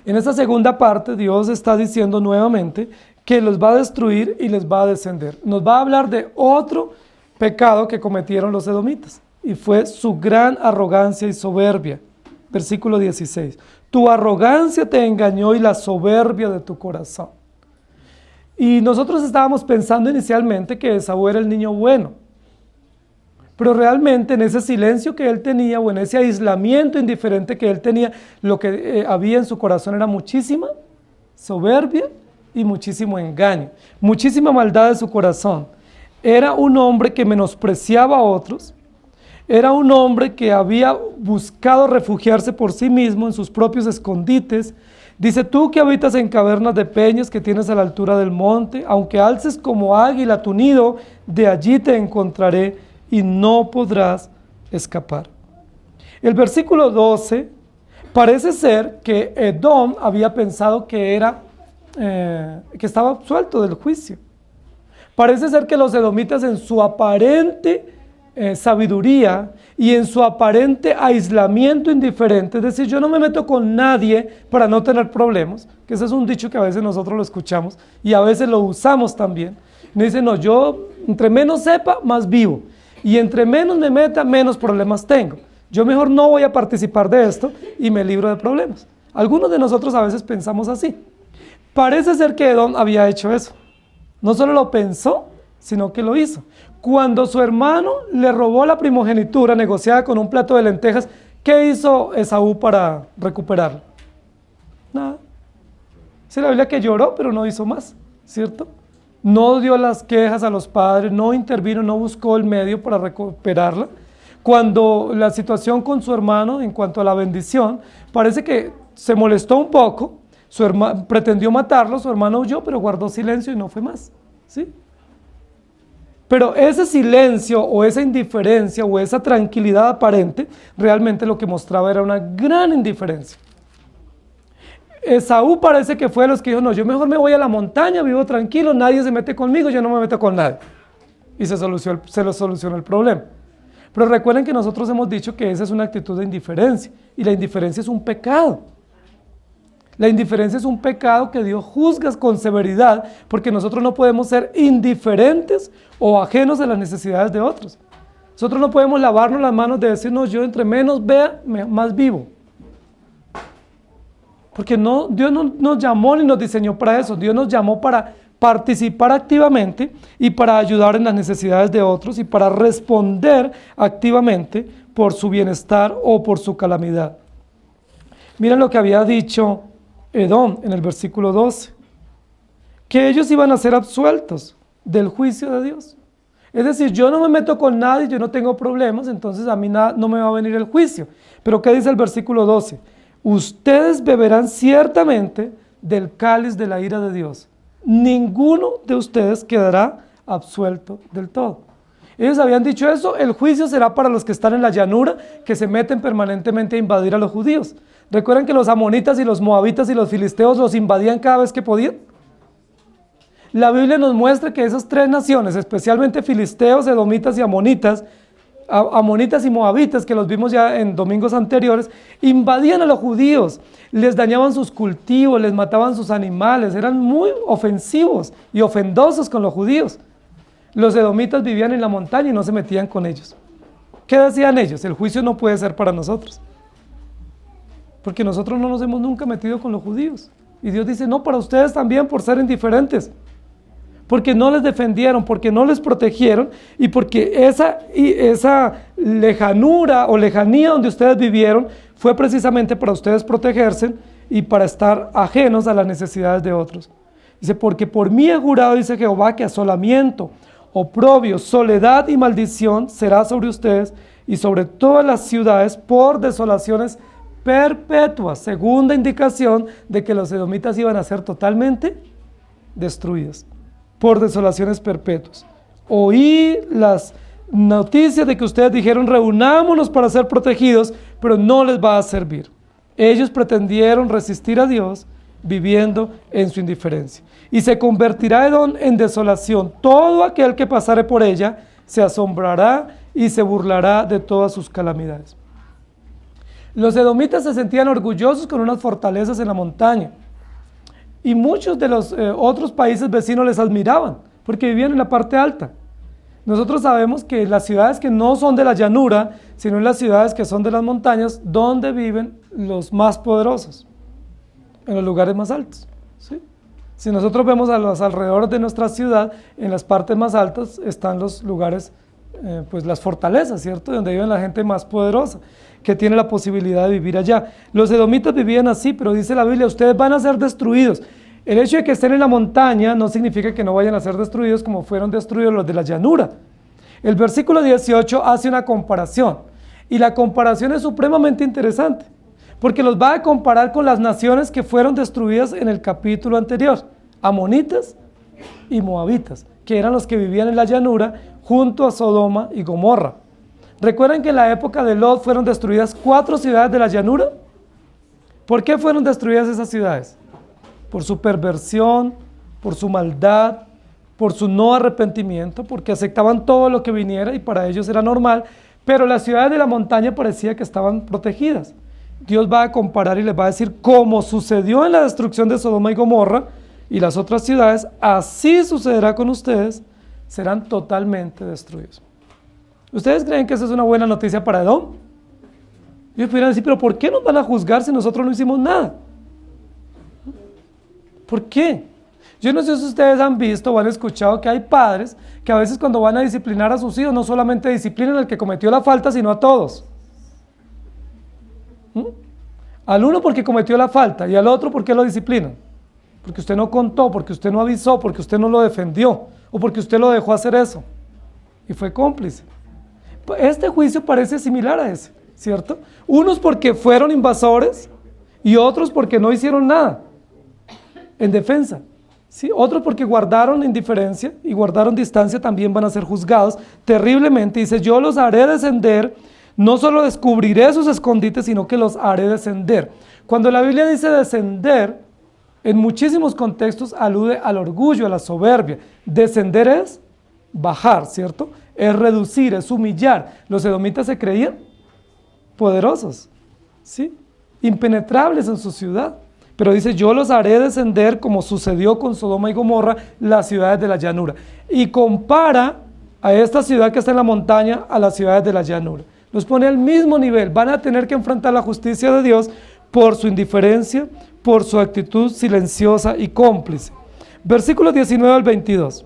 En esta segunda parte, Dios está diciendo nuevamente que los va a destruir y les va a descender. Nos va a hablar de otro pecado que cometieron los edomitas, y fue su gran arrogancia y soberbia. Versículo 16. Tu arrogancia te engañó y la soberbia de tu corazón. Y nosotros estábamos pensando inicialmente que Esaú era el niño bueno, pero realmente en ese silencio que él tenía, o en ese aislamiento indiferente que él tenía, lo que había en su corazón era muchísima soberbia y muchísimo engaño, muchísima maldad de su corazón. Era un hombre que menospreciaba a otros, era un hombre que había buscado refugiarse por sí mismo en sus propios escondites. Dice: tú que habitas en cavernas de peñas, que tienes a la altura del monte, aunque alces como águila tu nido, de allí te encontraré y no podrás escapar. El versículo 12 parece ser que Edom había pensado que estaba absuelto del juicio. Parece ser que los edomitas, en su aparente sabiduría y en su aparente aislamiento indiferente, es decir, yo no me meto con nadie para no tener problemas, que ese es un dicho que a veces nosotros lo escuchamos y a veces lo usamos también. Me dicen: no, yo entre menos sepa, más vivo, y entre menos me meta, menos problemas tengo. Yo mejor no voy a participar de esto y me libro de problemas. Algunos de nosotros a veces pensamos así. Parece ser que Edom había hecho eso. No solo lo pensó, sino que lo hizo. Cuando su hermano le robó la primogenitura negociada con un plato de lentejas, ¿qué hizo Esaú para recuperarla? Nada. Dice la Biblia que lloró, pero no hizo más, ¿cierto? No dio las quejas a los padres, no intervino, no buscó el medio para recuperarla. Cuando la situación con su hermano, en cuanto a la bendición, parece que se molestó un poco, su hermano pretendió matarlo, su hermano huyó, pero guardó silencio y no fue más, ¿sí? Pero ese silencio o esa indiferencia o esa tranquilidad aparente, realmente lo que mostraba era una gran indiferencia. Esaú parece que fue de los que dijo: no, yo mejor me voy a la montaña, vivo tranquilo, nadie se mete conmigo, yo no me meto con nadie. Y se lo solucionó el problema. Pero recuerden que nosotros hemos dicho que esa es una actitud de indiferencia, y la indiferencia es un pecado. La indiferencia es un pecado que Dios juzga con severidad, porque nosotros no podemos ser indiferentes o ajenos a las necesidades de otros. Nosotros no podemos lavarnos las manos de decirnos: yo entre menos vea, más vivo. Porque Dios no nos llamó ni nos diseñó para eso. Dios nos llamó para participar activamente y para ayudar en las necesidades de otros y para responder activamente por su bienestar o por su calamidad. Miren lo que había dicho Edom en el versículo 12, que ellos iban a ser absueltos del juicio de Dios. Es decir, yo no me meto con nadie, yo no tengo problemas, entonces a mí no me va a venir el juicio. Pero ¿qué dice el versículo 12? Ustedes beberán ciertamente del cáliz de la ira de Dios. Ninguno de ustedes quedará absuelto del todo. Ellos habían dicho eso: el juicio será para los que están en la llanura, que se meten permanentemente a invadir a los judíos. ¿Recuerdan que los amonitas y los moabitas y los filisteos los invadían cada vez que podían? La Biblia nos muestra que esas tres naciones, especialmente filisteos, edomitas y amonitas y moabitas, que los vimos ya en domingos anteriores, invadían a los judíos, les dañaban sus cultivos, les mataban sus animales, eran muy ofensivos y ofendosos con los judíos. Los edomitas vivían en la montaña y no se metían con ellos. ¿Qué decían ellos? El juicio no puede ser para nosotros, porque nosotros no nos hemos nunca metido con los judíos. Y Dios dice: no, para ustedes también, por ser indiferentes, porque no les defendieron, porque no les protegieron, y porque esa lejanura o lejanía donde ustedes vivieron fue precisamente para ustedes protegerse y para estar ajenos a las necesidades de otros. Dice, porque por mí he jurado, dice Jehová, que asolamiento, oprobio, soledad y maldición será sobre ustedes y sobre todas las ciudades por desolaciones perpetuas. Segunda indicación de que los edomitas iban a ser totalmente destruidos por desolaciones perpetuas. Oí las noticias de que ustedes dijeron, reunámonos para ser protegidos, pero no les va a servir. Ellos pretendieron resistir a Dios viviendo en su indiferencia. Y se convertirá Edom en desolación. Todo aquel que pasare por ella se asombrará y se burlará de todas sus calamidades. Los edomitas se sentían orgullosos con unas fortalezas en la montaña. Y muchos de los otros países vecinos les admiraban, porque vivían en la parte alta. Nosotros sabemos que las ciudades que no son de la llanura, sino en las ciudades que son de las montañas, donde viven los más poderosos, en los lugares más altos, ¿sí? Si nosotros vemos a los alrededores de nuestra ciudad, en las partes más altas están los lugares, pues las fortalezas, ¿cierto? Donde vive la gente más poderosa, que tiene la posibilidad de vivir allá. Los edomitas vivían así, pero dice la Biblia, ustedes van a ser destruidos. El hecho de que estén en la montaña no significa que no vayan a ser destruidos como fueron destruidos los de la llanura. El versículo 18 hace una comparación, y la comparación es supremamente interesante, porque los va a comparar con las naciones que fueron destruidas en el capítulo anterior, amonitas y moabitas, que eran los que vivían en la llanura junto a Sodoma y Gomorra. ¿Recuerdan que en la época de Lot fueron destruidas 4 ciudades de la llanura? ¿Por qué fueron destruidas esas ciudades? Por su perversión, por su maldad, por su no arrepentimiento, porque aceptaban todo lo que viniera y para ellos era normal, pero las ciudades de la montaña parecía que estaban protegidas. Dios va a comparar y les va a decir, como sucedió en la destrucción de Sodoma y Gomorra y las otras ciudades, así sucederá con ustedes, serán totalmente destruidos. ¿Ustedes creen que esa es una buena noticia para Edom? Ellos pudieran decir, pero ¿por qué nos van a juzgar si nosotros no hicimos nada? ¿Por qué? Yo no sé si ustedes han visto o han escuchado que hay padres que a veces cuando van a disciplinar a sus hijos no solamente disciplinan al que cometió la falta, sino a todos. Al uno porque cometió la falta y al otro porque lo disciplinan. Porque usted no contó, porque usted no avisó, porque usted no lo defendió o porque usted lo dejó hacer eso y fue cómplice. Este juicio parece similar a ese, ¿cierto? Unos porque fueron invasores y otros porque no hicieron nada en defensa, ¿sí? Otros porque guardaron indiferencia y guardaron distancia también van a ser juzgados terriblemente. Dice, yo los haré descender, no solo descubriré sus escondites, sino que los haré descender. Cuando la Biblia dice descender, en muchísimos contextos alude al orgullo, a la soberbia. Descender es bajar, ¿cierto? Es reducir, es humillar. Los edomitas se creían poderosos, ¿sí? Impenetrables en su ciudad. Pero dice, yo los haré descender como sucedió con Sodoma y Gomorra, las ciudades de la llanura. Y compara a esta ciudad que está en la montaña a las ciudades de la llanura. Los pone al mismo nivel. Van a tener que enfrentar la justicia de Dios por su indiferencia, por su actitud silenciosa y cómplice. Versículos 19 al 22.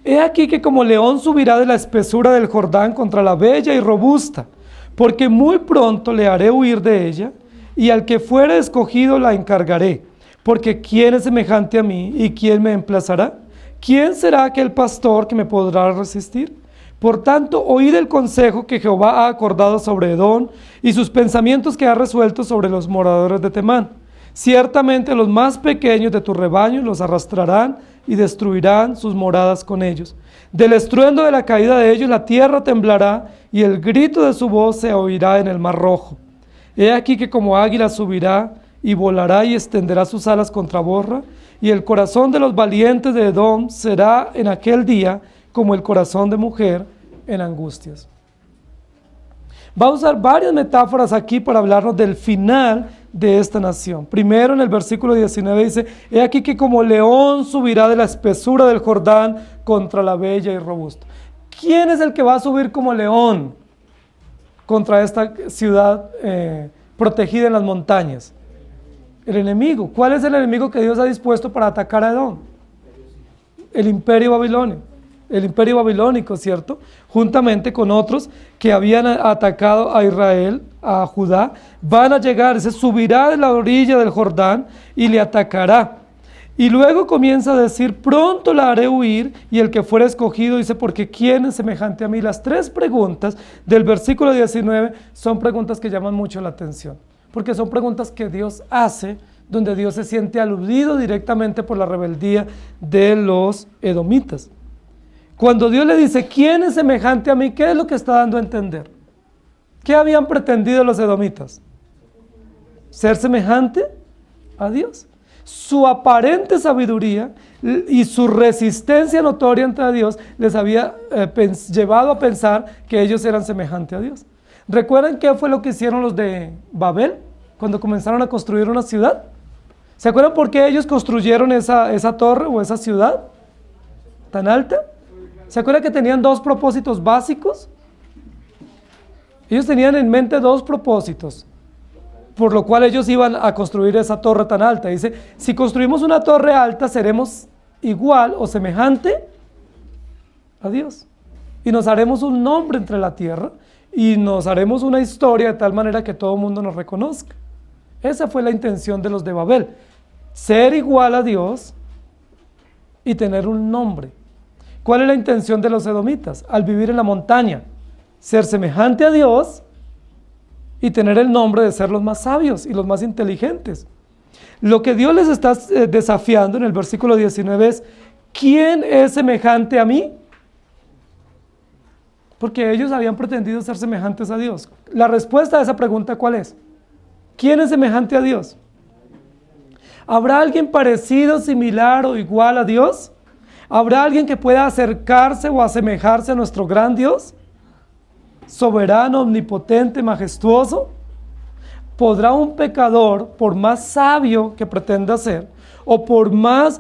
He aquí que como león subirá de la espesura del Jordán contra la bella y robusta, porque muy pronto le haré huir de ella, y al que fuere escogido la encargaré, porque ¿quién es semejante a mí y quién me emplazará? ¿Quién será aquel pastor que me podrá resistir? Por tanto, oíd el consejo que Jehová ha acordado sobre Edom y sus pensamientos que ha resuelto sobre los moradores de Temán. Ciertamente los más pequeños de tu rebaño los arrastrarán y destruirán sus moradas con ellos. Del estruendo de la caída de ellos la tierra temblará y el grito de su voz se oirá en el mar rojo. He aquí que como águila subirá y volará y extenderá sus alas contra Borra, y el corazón de los valientes de Edom será en aquel día como el corazón de mujer en angustias. Va a usar varias metáforas aquí para hablarnos del final de esta nación. Primero en el versículo 19 dice, he aquí que como león subirá de la espesura del Jordán contra la bella y robusta. ¿Quién es el que va a subir como león contra esta ciudad protegida en las montañas? El enemigo. ¿Cuál es el enemigo que Dios ha dispuesto para atacar a Edom? El imperio babilonio. el imperio babilónico, ¿cierto? Juntamente con otros que habían atacado a Israel, a Judá, van a llegar, se subirá de la orilla del Jordán y le atacará. Y luego comienza a decir, pronto la haré huir, y el que fuera escogido dice, porque ¿quién es semejante a mí? Las tres preguntas del versículo 19 son preguntas que llaman mucho la atención, porque son preguntas que Dios hace, donde Dios se siente aludido directamente por la rebeldía de los edomitas. Cuando Dios le dice, ¿quién es semejante a mí? ¿Qué es lo que está dando a entender? ¿Qué habían pretendido los edomitas? Ser semejante a Dios. Su aparente sabiduría y su resistencia notoria ante Dios les había llevado a pensar que ellos eran semejantes a Dios. ¿Recuerdan qué fue lo que hicieron los de Babel cuando comenzaron a construir una ciudad? ¿Se acuerdan por qué ellos construyeron esa torre o esa ciudad tan alta? ¿Se acuerdan que tenían dos propósitos básicos? Ellos tenían en mente dos propósitos, por lo cual ellos iban a construir esa torre tan alta. Dice, si construimos una torre alta, seremos igual o semejante a Dios. Y nos haremos un nombre entre la tierra, y nos haremos una historia de tal manera que todo el mundo nos reconozca. Esa fue la intención de los de Babel, ser igual a Dios y tener un nombre. ¿Cuál es la intención de los edomitas? Al vivir en la montaña, ser semejante a Dios y tener el nombre de ser los más sabios y los más inteligentes. Lo que Dios les está desafiando en el versículo 19 es, ¿quién es semejante a mí? Porque ellos habían pretendido ser semejantes a Dios. La respuesta a esa pregunta, ¿cuál es? ¿Quién es semejante a Dios? ¿Habrá alguien parecido, similar o igual a Dios? ¿Habrá alguien que pueda acercarse o asemejarse a nuestro gran Dios? Soberano, omnipotente, majestuoso. ¿Podrá un pecador, por más sabio que pretenda ser, o por más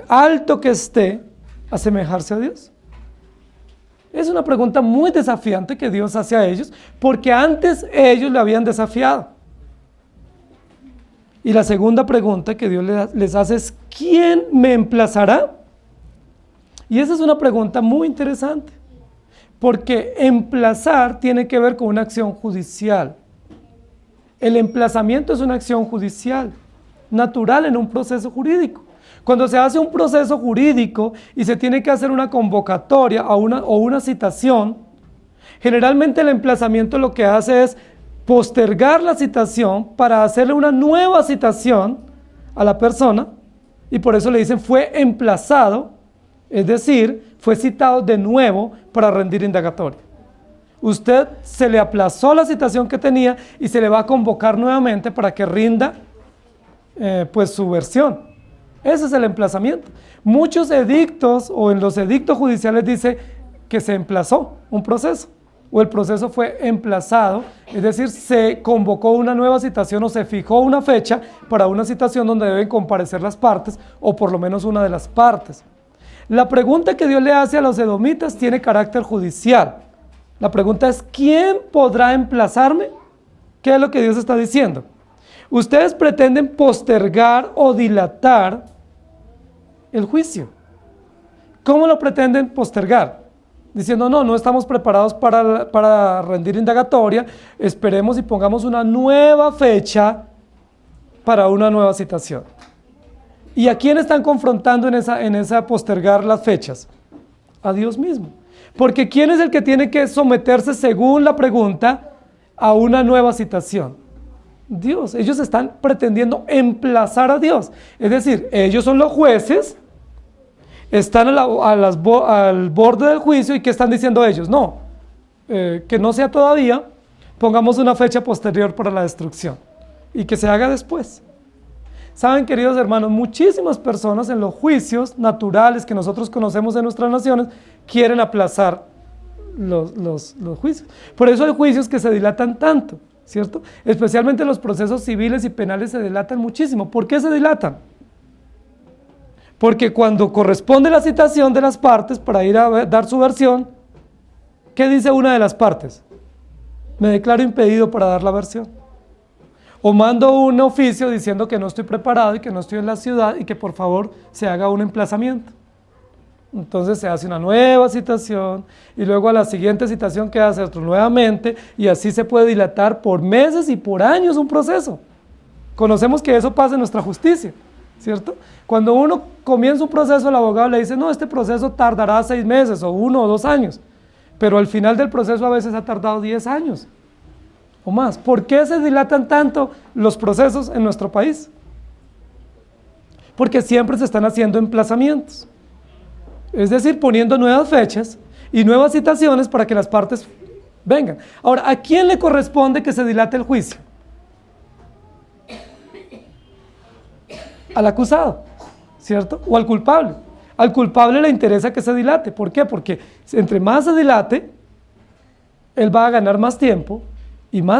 alto que esté, asemejarse a Dios? Es una pregunta muy desafiante que Dios hace a ellos, porque antes ellos le habían desafiado. Y la segunda pregunta que Dios les hace es, ¿quién me emplazará? Y esa es una pregunta muy interesante, porque emplazar tiene que ver con una acción judicial. El emplazamiento es una acción judicial, natural en un proceso jurídico. Cuando se hace un proceso jurídico y se tiene que hacer una convocatoria o una citación, generalmente el emplazamiento lo que hace es postergar la citación para hacerle una nueva citación a la persona, y por eso le dicen fue emplazado, es decir, fue citado de nuevo para rendir indagatoria. Usted se le aplazó la citación que tenía y se le va a convocar nuevamente para que rinda pues su versión. Ese es el emplazamiento. Muchos edictos o en los edictos judiciales dice que se emplazó un proceso o el proceso fue emplazado, es decir, se convocó una nueva citación o se fijó una fecha para una citación donde deben comparecer las partes o por lo menos una de las partes. La pregunta que Dios le hace a los edomitas tiene carácter judicial. La pregunta es, ¿quién podrá emplazarme? ¿Qué es lo que Dios está diciendo? Ustedes pretenden postergar o dilatar el juicio. ¿Cómo lo pretenden postergar? Diciendo, no estamos preparados para rendir indagatoria, esperemos y pongamos una nueva fecha para una nueva citación. ¿Y a quién están confrontando en esa postergar las fechas? A Dios mismo. Porque ¿quién es el que tiene que someterse, según la pregunta, a una nueva citación? Dios. Ellos están pretendiendo emplazar a Dios. Es decir, ellos son los jueces, están al borde del juicio, ¿y qué están diciendo ellos? No, que no sea todavía, pongamos una fecha posterior para la destrucción y que se haga después. Saben, queridos hermanos, muchísimas personas en los juicios naturales que nosotros conocemos en nuestras naciones quieren aplazar los juicios. Por eso hay juicios que se dilatan tanto, ¿cierto? Especialmente los procesos civiles y penales se dilatan muchísimo. ¿Por qué se dilatan? Porque cuando corresponde la citación de las partes para ir a dar su versión, ¿qué dice una de las partes? Me declaro impedido para dar la versión. O mando un oficio diciendo que no estoy preparado y que no estoy en la ciudad y que por favor se haga un emplazamiento. Entonces se hace una nueva citación y luego a la siguiente citación queda hacer otro nuevamente y así se puede dilatar por meses y por años un proceso. Conocemos que eso pasa en nuestra justicia, ¿cierto? Cuando uno comienza un proceso, el abogado le dice, no, este proceso tardará 6 meses o 1 o 2 años, pero al final del proceso a veces ha tardado 10 años o más. ¿Por qué se dilatan tanto los procesos en nuestro país? Porque siempre se están haciendo emplazamientos. Es decir, poniendo nuevas fechas y nuevas citaciones para que las partes vengan. Ahora, ¿a quién le corresponde que se dilate el juicio? Al acusado, ¿cierto? O al culpable. Al culpable le interesa que se dilate. ¿Por qué? Porque entre más se dilate, él va a ganar más tiempo y va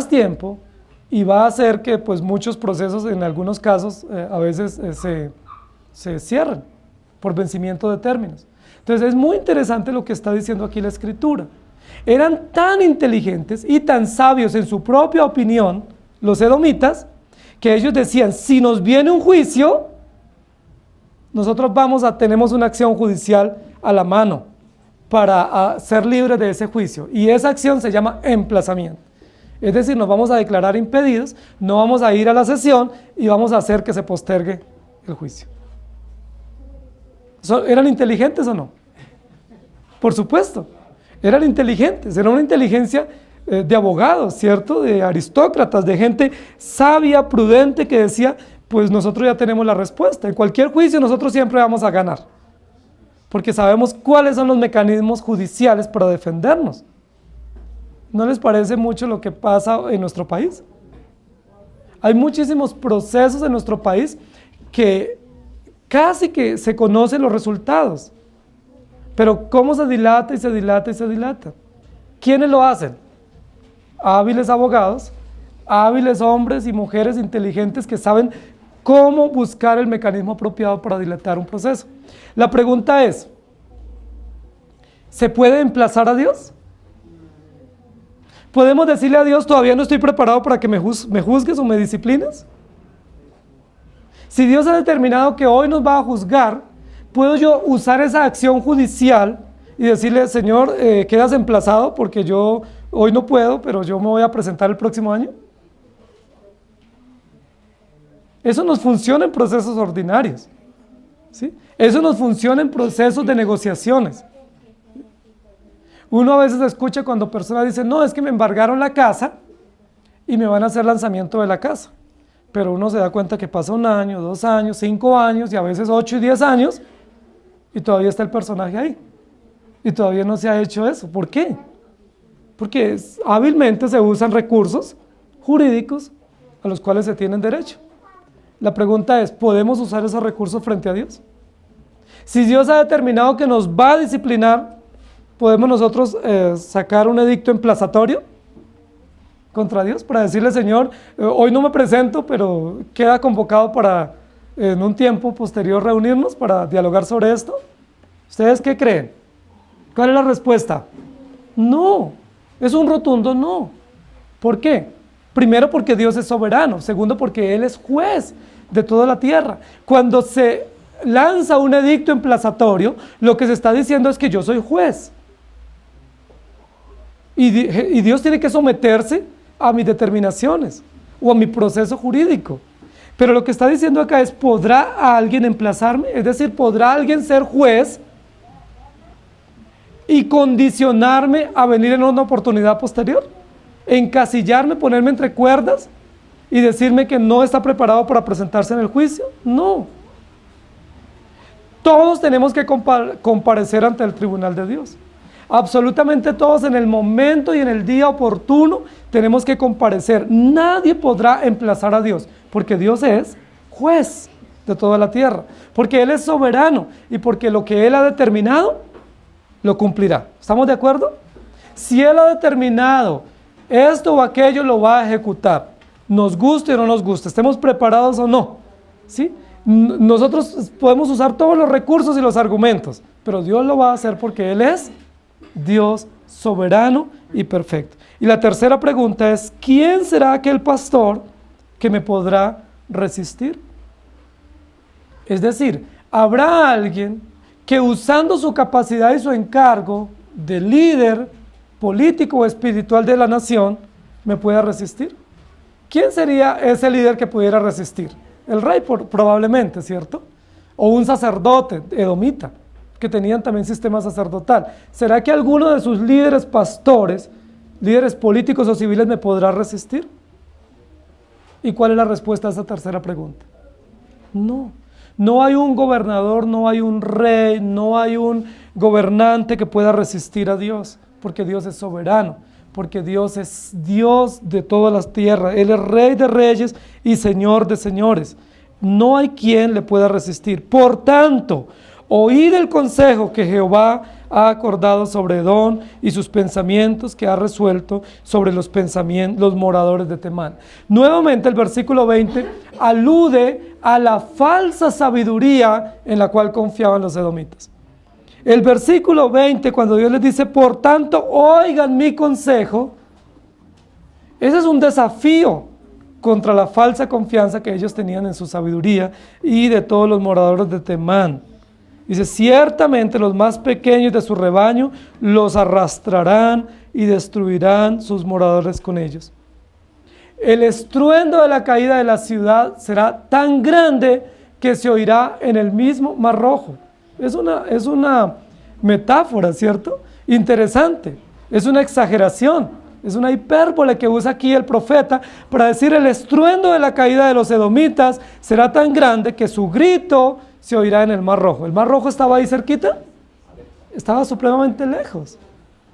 a hacer que pues, muchos procesos, en algunos casos, a veces se cierren por vencimiento de términos. Entonces es muy interesante lo que está diciendo aquí la Escritura. Eran tan inteligentes y tan sabios en su propia opinión, los edomitas, que ellos decían, si nos viene un juicio, nosotros tenemos una acción judicial a la mano para ser libres de ese juicio. Y esa acción se llama emplazamiento. Es decir, nos vamos a declarar impedidos, no vamos a ir a la sesión y vamos a hacer que se postergue el juicio. ¿Eran inteligentes o no? Por supuesto, eran inteligentes, era una inteligencia de abogados, ¿cierto? De aristócratas, de gente sabia, prudente, que decía, pues nosotros ya tenemos la respuesta, en cualquier juicio nosotros siempre vamos a ganar, porque sabemos cuáles son los mecanismos judiciales para defendernos. ¿No les parece mucho lo que pasa en nuestro país? Hay muchísimos procesos en nuestro país que casi que se conocen los resultados. Pero ¿cómo se dilata y se dilata y se dilata? ¿Quiénes lo hacen? Hábiles abogados, hábiles hombres y mujeres inteligentes que saben cómo buscar el mecanismo apropiado para dilatar un proceso. La pregunta es, ¿se puede emplazar a Dios? ¿Podemos decirle a Dios, todavía no estoy preparado para que me juzgues o me disciplines? Si Dios ha determinado que hoy nos va a juzgar, ¿puedo yo usar esa acción judicial y decirle, Señor, quedas emplazado porque yo hoy no puedo, pero yo me voy a presentar el próximo año? Eso nos funciona en procesos ordinarios, ¿sí? Eso nos funciona en procesos de negociaciones. Uno a veces escucha cuando personas dicen, no, es que me embargaron la casa y me van a hacer lanzamiento de la casa. Pero uno se da cuenta que pasa 1 año, 2 años, 5 años y a veces 8 y 10 años y todavía está el personaje ahí. Y todavía no se ha hecho eso. ¿Por qué? Porque hábilmente se usan recursos jurídicos a los cuales se tienen derecho. La pregunta es, ¿podemos usar esos recursos frente a Dios? Si Dios ha determinado que nos va a disciplinar, ¿podemos nosotros sacar un edicto emplazatorio contra Dios para decirle, Señor, hoy no me presento, pero queda convocado para en un tiempo posterior reunirnos para dialogar sobre esto? ¿Ustedes qué creen? ¿Cuál es la respuesta? No, es un rotundo no. ¿Por qué? Primero, porque Dios es soberano. Segundo, porque Él es juez de toda la tierra. Cuando se lanza un edicto emplazatorio, lo que se está diciendo es que yo soy juez. Y Dios tiene que someterse a mis determinaciones o a mi proceso jurídico. Pero lo que está diciendo acá es, ¿podrá alguien emplazarme? Es decir, ¿podrá alguien ser juez y condicionarme a venir en una oportunidad posterior? ¿Encasillarme, ponerme entre cuerdas y decirme que no está preparado para presentarse en el juicio? No. Todos tenemos que comparecer ante el tribunal de Dios. Absolutamente todos, en el momento y en el día oportuno tenemos que comparecer. Nadie podrá emplazar a Dios, porque Dios es juez de toda la tierra, porque Él es soberano y porque lo que Él ha determinado lo cumplirá. ¿Estamos de acuerdo? Si Él ha determinado esto o aquello, lo va a ejecutar, nos guste o no nos guste, estemos preparados o no, ¿sí? Nosotros podemos usar todos los recursos y los argumentos, pero Dios lo va a hacer porque Él es Dios soberano y perfecto. Y la tercera pregunta es, ¿quién será aquel pastor que me podrá resistir? Es decir, ¿habrá alguien que usando su capacidad y su encargo de líder político o espiritual de la nación, me pueda resistir? ¿Quién sería ese líder que pudiera resistir? El rey probablemente, ¿cierto? O un sacerdote edomita, que tenían también sistema sacerdotal. ¿Será que alguno de sus líderes pastores, líderes políticos o civiles me podrá resistir? ¿Y cuál es la respuesta a esa tercera pregunta? No. No hay un gobernador, no hay un rey, no hay un gobernante que pueda resistir a Dios, porque Dios es soberano, porque Dios es Dios de todas las tierras. Él es Rey de reyes y Señor de señores. No hay quien le pueda resistir. Por tanto, oíd el consejo que Jehová ha acordado sobre Edom y sus pensamientos que ha resuelto sobre los moradores de Temán. Nuevamente el versículo 20 alude a la falsa sabiduría en la cual confiaban los edomitas. El versículo 20, cuando Dios les dice, por tanto, oigan mi consejo, ese es un desafío contra la falsa confianza que ellos tenían en su sabiduría y de todos los moradores de Temán. Dice, ciertamente los más pequeños de su rebaño los arrastrarán y destruirán sus moradores con ellos. El estruendo de la caída de la ciudad será tan grande que se oirá en el mismo Mar Rojo. Es una metáfora, ¿cierto? Interesante. Es una exageración. Es una hipérbole que usa aquí el profeta para decir el estruendo de la caída de los edomitas será tan grande que su grito se oirá en el Mar Rojo. ¿El Mar Rojo estaba ahí cerquita? Estaba supremamente lejos,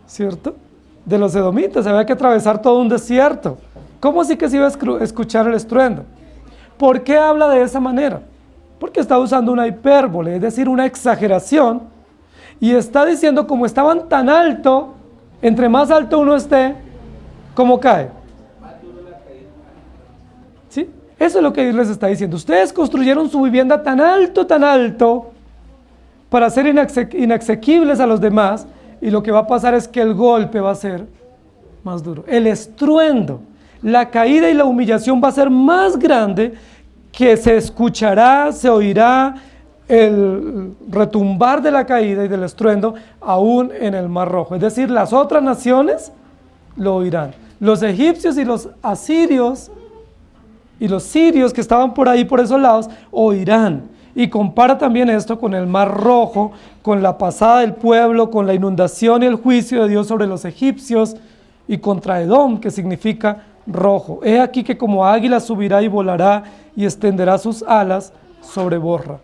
¿cierto? De los edomitas, había que atravesar todo un desierto. ¿Cómo así que se iba a escuchar el estruendo? ¿Por qué habla de esa manera? Porque está usando una hipérbole, es decir, una exageración, y está diciendo como estaban tan alto, entre más alto uno esté, ¿cómo cae? ¿Sí? Eso es lo que Dios les está diciendo. Ustedes construyeron su vivienda tan alto, para ser inasequibles a los demás, y lo que va a pasar es que el golpe va a ser más duro. El estruendo, la caída y la humillación va a ser más grande, que se escuchará, se oirá el retumbar de la caída y del estruendo aún en el Mar Rojo. Es decir, las otras naciones lo oirán. Los egipcios y los asirios y los sirios que estaban por ahí, por esos lados, oirán. Y compara también esto con el Mar Rojo, con la pasada del pueblo, con la inundación y el juicio de Dios sobre los egipcios, y contra Edom, que significa rojo. He aquí que como águila subirá y volará y extenderá sus alas sobre Borra.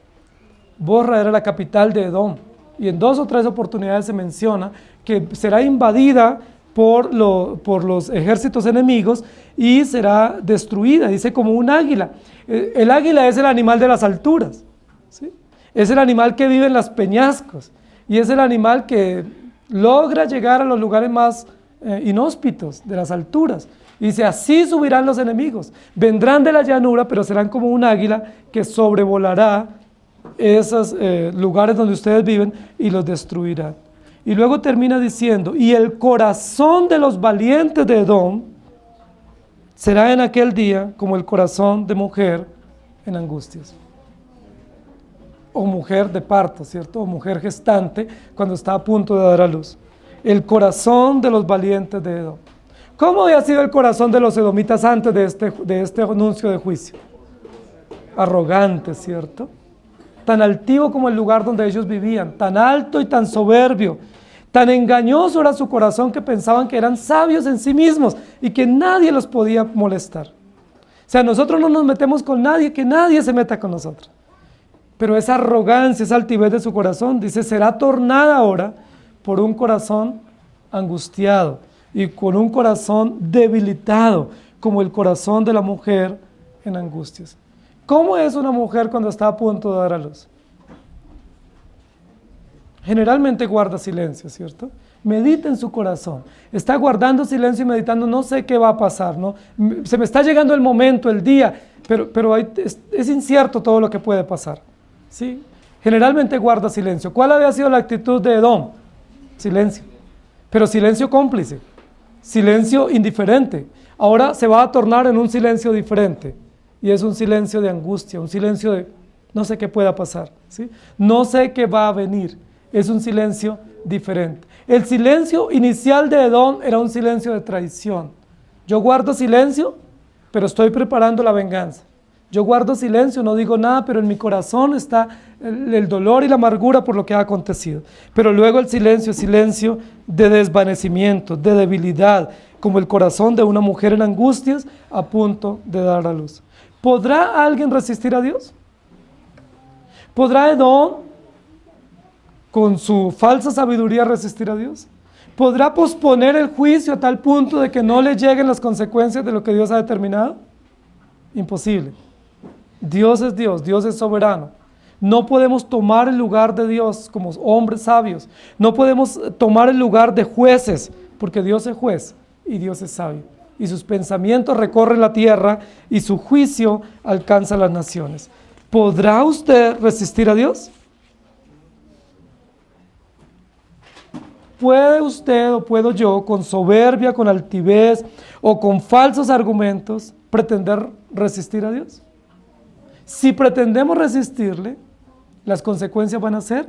Borra era la capital de Edom, y en 2 o 3 oportunidades se menciona que será invadida por los ejércitos enemigos y será destruida, dice como un águila. El águila es el animal de las alturas, ¿sí? Es el animal que vive en los peñascos y es el animal que logra llegar a los lugares más inhóspitos de las alturas. Y dice, así subirán los enemigos, vendrán de la llanura, pero serán como un águila que sobrevolará esos lugares donde ustedes viven y los destruirá. Y luego termina diciendo, y el corazón de los valientes de Edom será en aquel día como el corazón de mujer en angustias. O mujer de parto, ¿cierto? O mujer gestante cuando está a punto de dar a luz. El corazón de los valientes de Edom. ¿Cómo había sido el corazón de los edomitas antes de este anuncio de juicio? Arrogante, ¿cierto? Tan altivo como el lugar donde ellos vivían, tan alto y tan soberbio, tan engañoso era su corazón que pensaban que eran sabios en sí mismos y que nadie los podía molestar. O sea, nosotros no nos metemos con nadie, que nadie se meta con nosotros. Pero esa arrogancia, esa altivez de su corazón, dice, será tornada ahora por un corazón angustiado y con un corazón debilitado, como el corazón de la mujer en angustias. ¿Cómo es una mujer cuando está a punto de dar a luz? Generalmente guarda silencio, ¿cierto? Medita en su corazón. Está guardando silencio y meditando, no sé qué va a pasar, ¿no? Se me está llegando el momento, el día, pero es incierto todo lo que puede pasar, ¿sí? Generalmente guarda silencio. ¿Cuál había sido la actitud de Edom? Silencio. Pero silencio cómplice, silencio indiferente. Ahora se va a tornar en un silencio diferente. Y es un silencio de angustia, un silencio de No sé qué pueda pasar, ¿sí? No sé qué va a venir. Es un silencio diferente. El silencio inicial de Edom era un silencio de traición. Yo guardo silencio, pero estoy preparando la venganza. Yo guardo silencio, no digo nada, pero en mi corazón está el dolor y la amargura por lo que ha acontecido. Pero luego el silencio es silencio de desvanecimiento, de debilidad, como el corazón de una mujer en angustias a punto de dar a luz. ¿Podrá alguien resistir a Dios? ¿Podrá Edom, con su falsa sabiduría, resistir a Dios? ¿Podrá posponer el juicio a tal punto de que no le lleguen las consecuencias de lo que Dios ha determinado? Imposible. Dios, Dios es soberano. No podemos tomar el lugar de Dios como hombres sabios. No podemos tomar el lugar de jueces, porque Dios es juez y Dios es sabio. Y sus pensamientos recorren la tierra y su juicio alcanza las naciones. ¿Podrá usted resistir a Dios? ¿Puede usted o puedo yo, con soberbia, con altivez o con falsos argumentos, pretender resistir a Dios? Si pretendemos resistirle, las consecuencias van a ser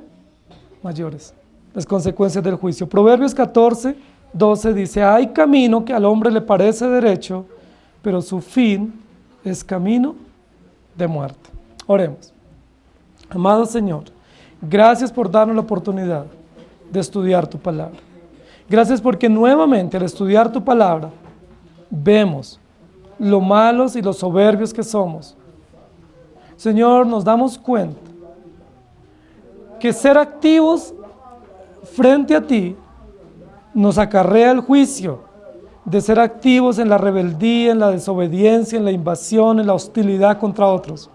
mayores, las consecuencias del juicio. Proverbios 14, 12 dice: hay camino que al hombre le parece derecho, pero su fin es camino de muerte. Oremos. Amado Señor, gracias por darnos la oportunidad de estudiar tu palabra. Gracias porque nuevamente al estudiar tu palabra vemos lo malos y los soberbios que somos. Señor, nos damos cuenta que ser activos frente a ti nos acarrea el juicio de ser activos en la rebeldía, en la desobediencia, en la invasión, en la hostilidad contra otros.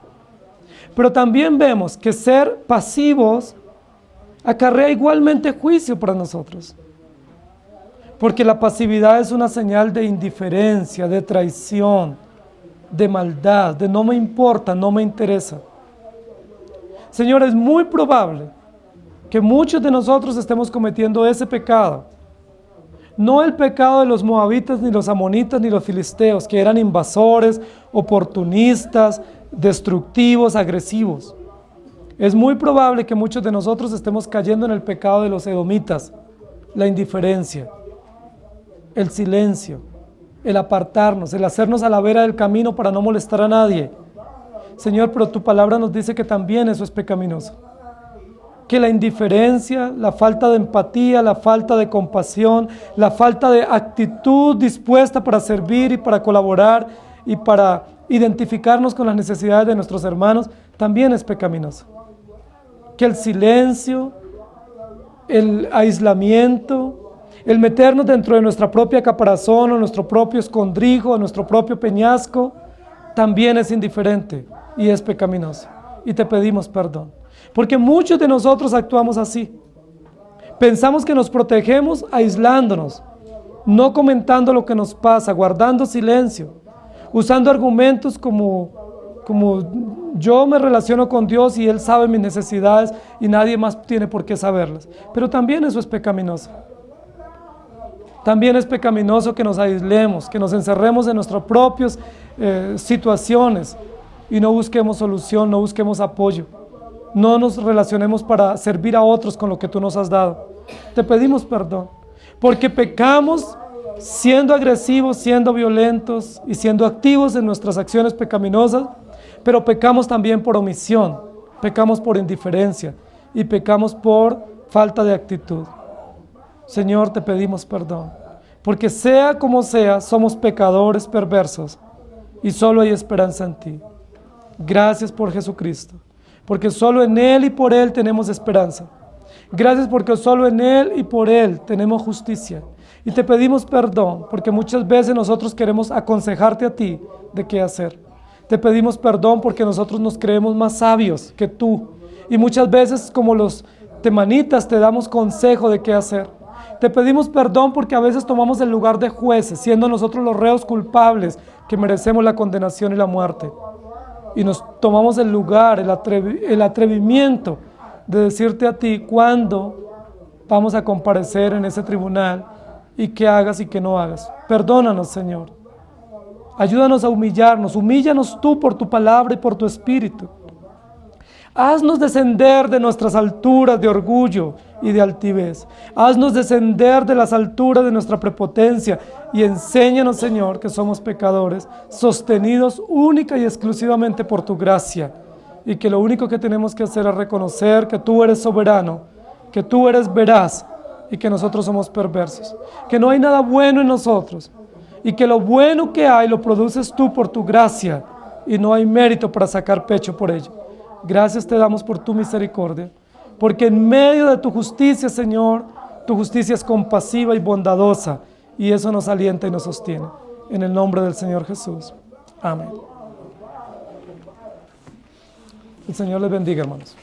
Pero también vemos que ser pasivos acarrea igualmente juicio para nosotros. Porque la pasividad es una señal de indiferencia, de traición, de maldad, de no me importa, no me interesa. Señor, es muy probable que muchos de nosotros estemos cometiendo ese pecado. No el pecado de los moabitas, ni los amonitas, ni los filisteos, que eran invasores, oportunistas, destructivos, agresivos. Es muy probable que muchos de nosotros estemos cayendo en el pecado de los edomitas, la indiferencia, el silencio, el apartarnos, el hacernos a la vera del camino para no molestar a nadie. Señor, pero tu palabra nos dice que también eso es pecaminoso. Que la indiferencia, la falta de empatía, la falta de compasión, la falta de actitud dispuesta para servir y para colaborar y para identificarnos con las necesidades de nuestros hermanos, también es pecaminoso. Que el silencio, el aislamiento, el meternos dentro de nuestra propia caparazón o nuestro propio escondrijo o nuestro propio peñasco, también es indiferente y es pecaminoso. Y te pedimos perdón. Porque muchos de nosotros actuamos así. Pensamos que nos protegemos aislándonos, no comentando lo que nos pasa, guardando silencio, usando argumentos como yo me relaciono con Dios y Él sabe mis necesidades y nadie más tiene por qué saberlas. Pero también eso es pecaminoso. También es pecaminoso que nos aislemos, que nos encerremos en nuestras propias situaciones y no busquemos solución, no busquemos apoyo. No nos relacionemos para servir a otros con lo que tú nos has dado. Te pedimos perdón, porque pecamos siendo agresivos, siendo violentos y siendo activos en nuestras acciones pecaminosas, pero pecamos también por omisión, pecamos por indiferencia y pecamos por falta de actitud. Señor, te pedimos perdón, porque sea como sea, somos pecadores perversos y solo hay esperanza en ti. Gracias por Jesucristo, porque solo en Él y por Él tenemos esperanza. Gracias porque solo en Él y por Él tenemos justicia. Y te pedimos perdón, porque muchas veces nosotros queremos aconsejarte a ti de qué hacer. Te pedimos perdón porque nosotros nos creemos más sabios que tú. Y muchas veces, como los temanitas, te damos consejo de qué hacer. Te pedimos perdón porque a veces tomamos el lugar de jueces, siendo nosotros los reos culpables que merecemos la condenación y la muerte. Y nos tomamos el lugar, el atrevimiento de decirte a ti cuándo vamos a comparecer en ese tribunal y qué hagas y qué no hagas. Perdónanos, Señor. Ayúdanos a humillarnos, humíllanos tú por tu palabra y por tu espíritu. Haznos descender de nuestras alturas de orgullo y de altivez. Haznos descender de las alturas de nuestra prepotencia y enséñanos, Señor, que somos pecadores, sostenidos única y exclusivamente por tu gracia, y que lo único que tenemos que hacer es reconocer que tú eres soberano, que tú eres veraz y que nosotros somos perversos, que no hay nada bueno en nosotros y que lo bueno que hay lo produces tú por tu gracia y no hay mérito para sacar pecho por ello. Gracias te damos por tu misericordia, porque en medio de tu justicia, Señor, tu justicia es compasiva y bondadosa, y eso nos alienta y nos sostiene. En el nombre del Señor Jesús. Amén. El Señor les bendiga, hermanos.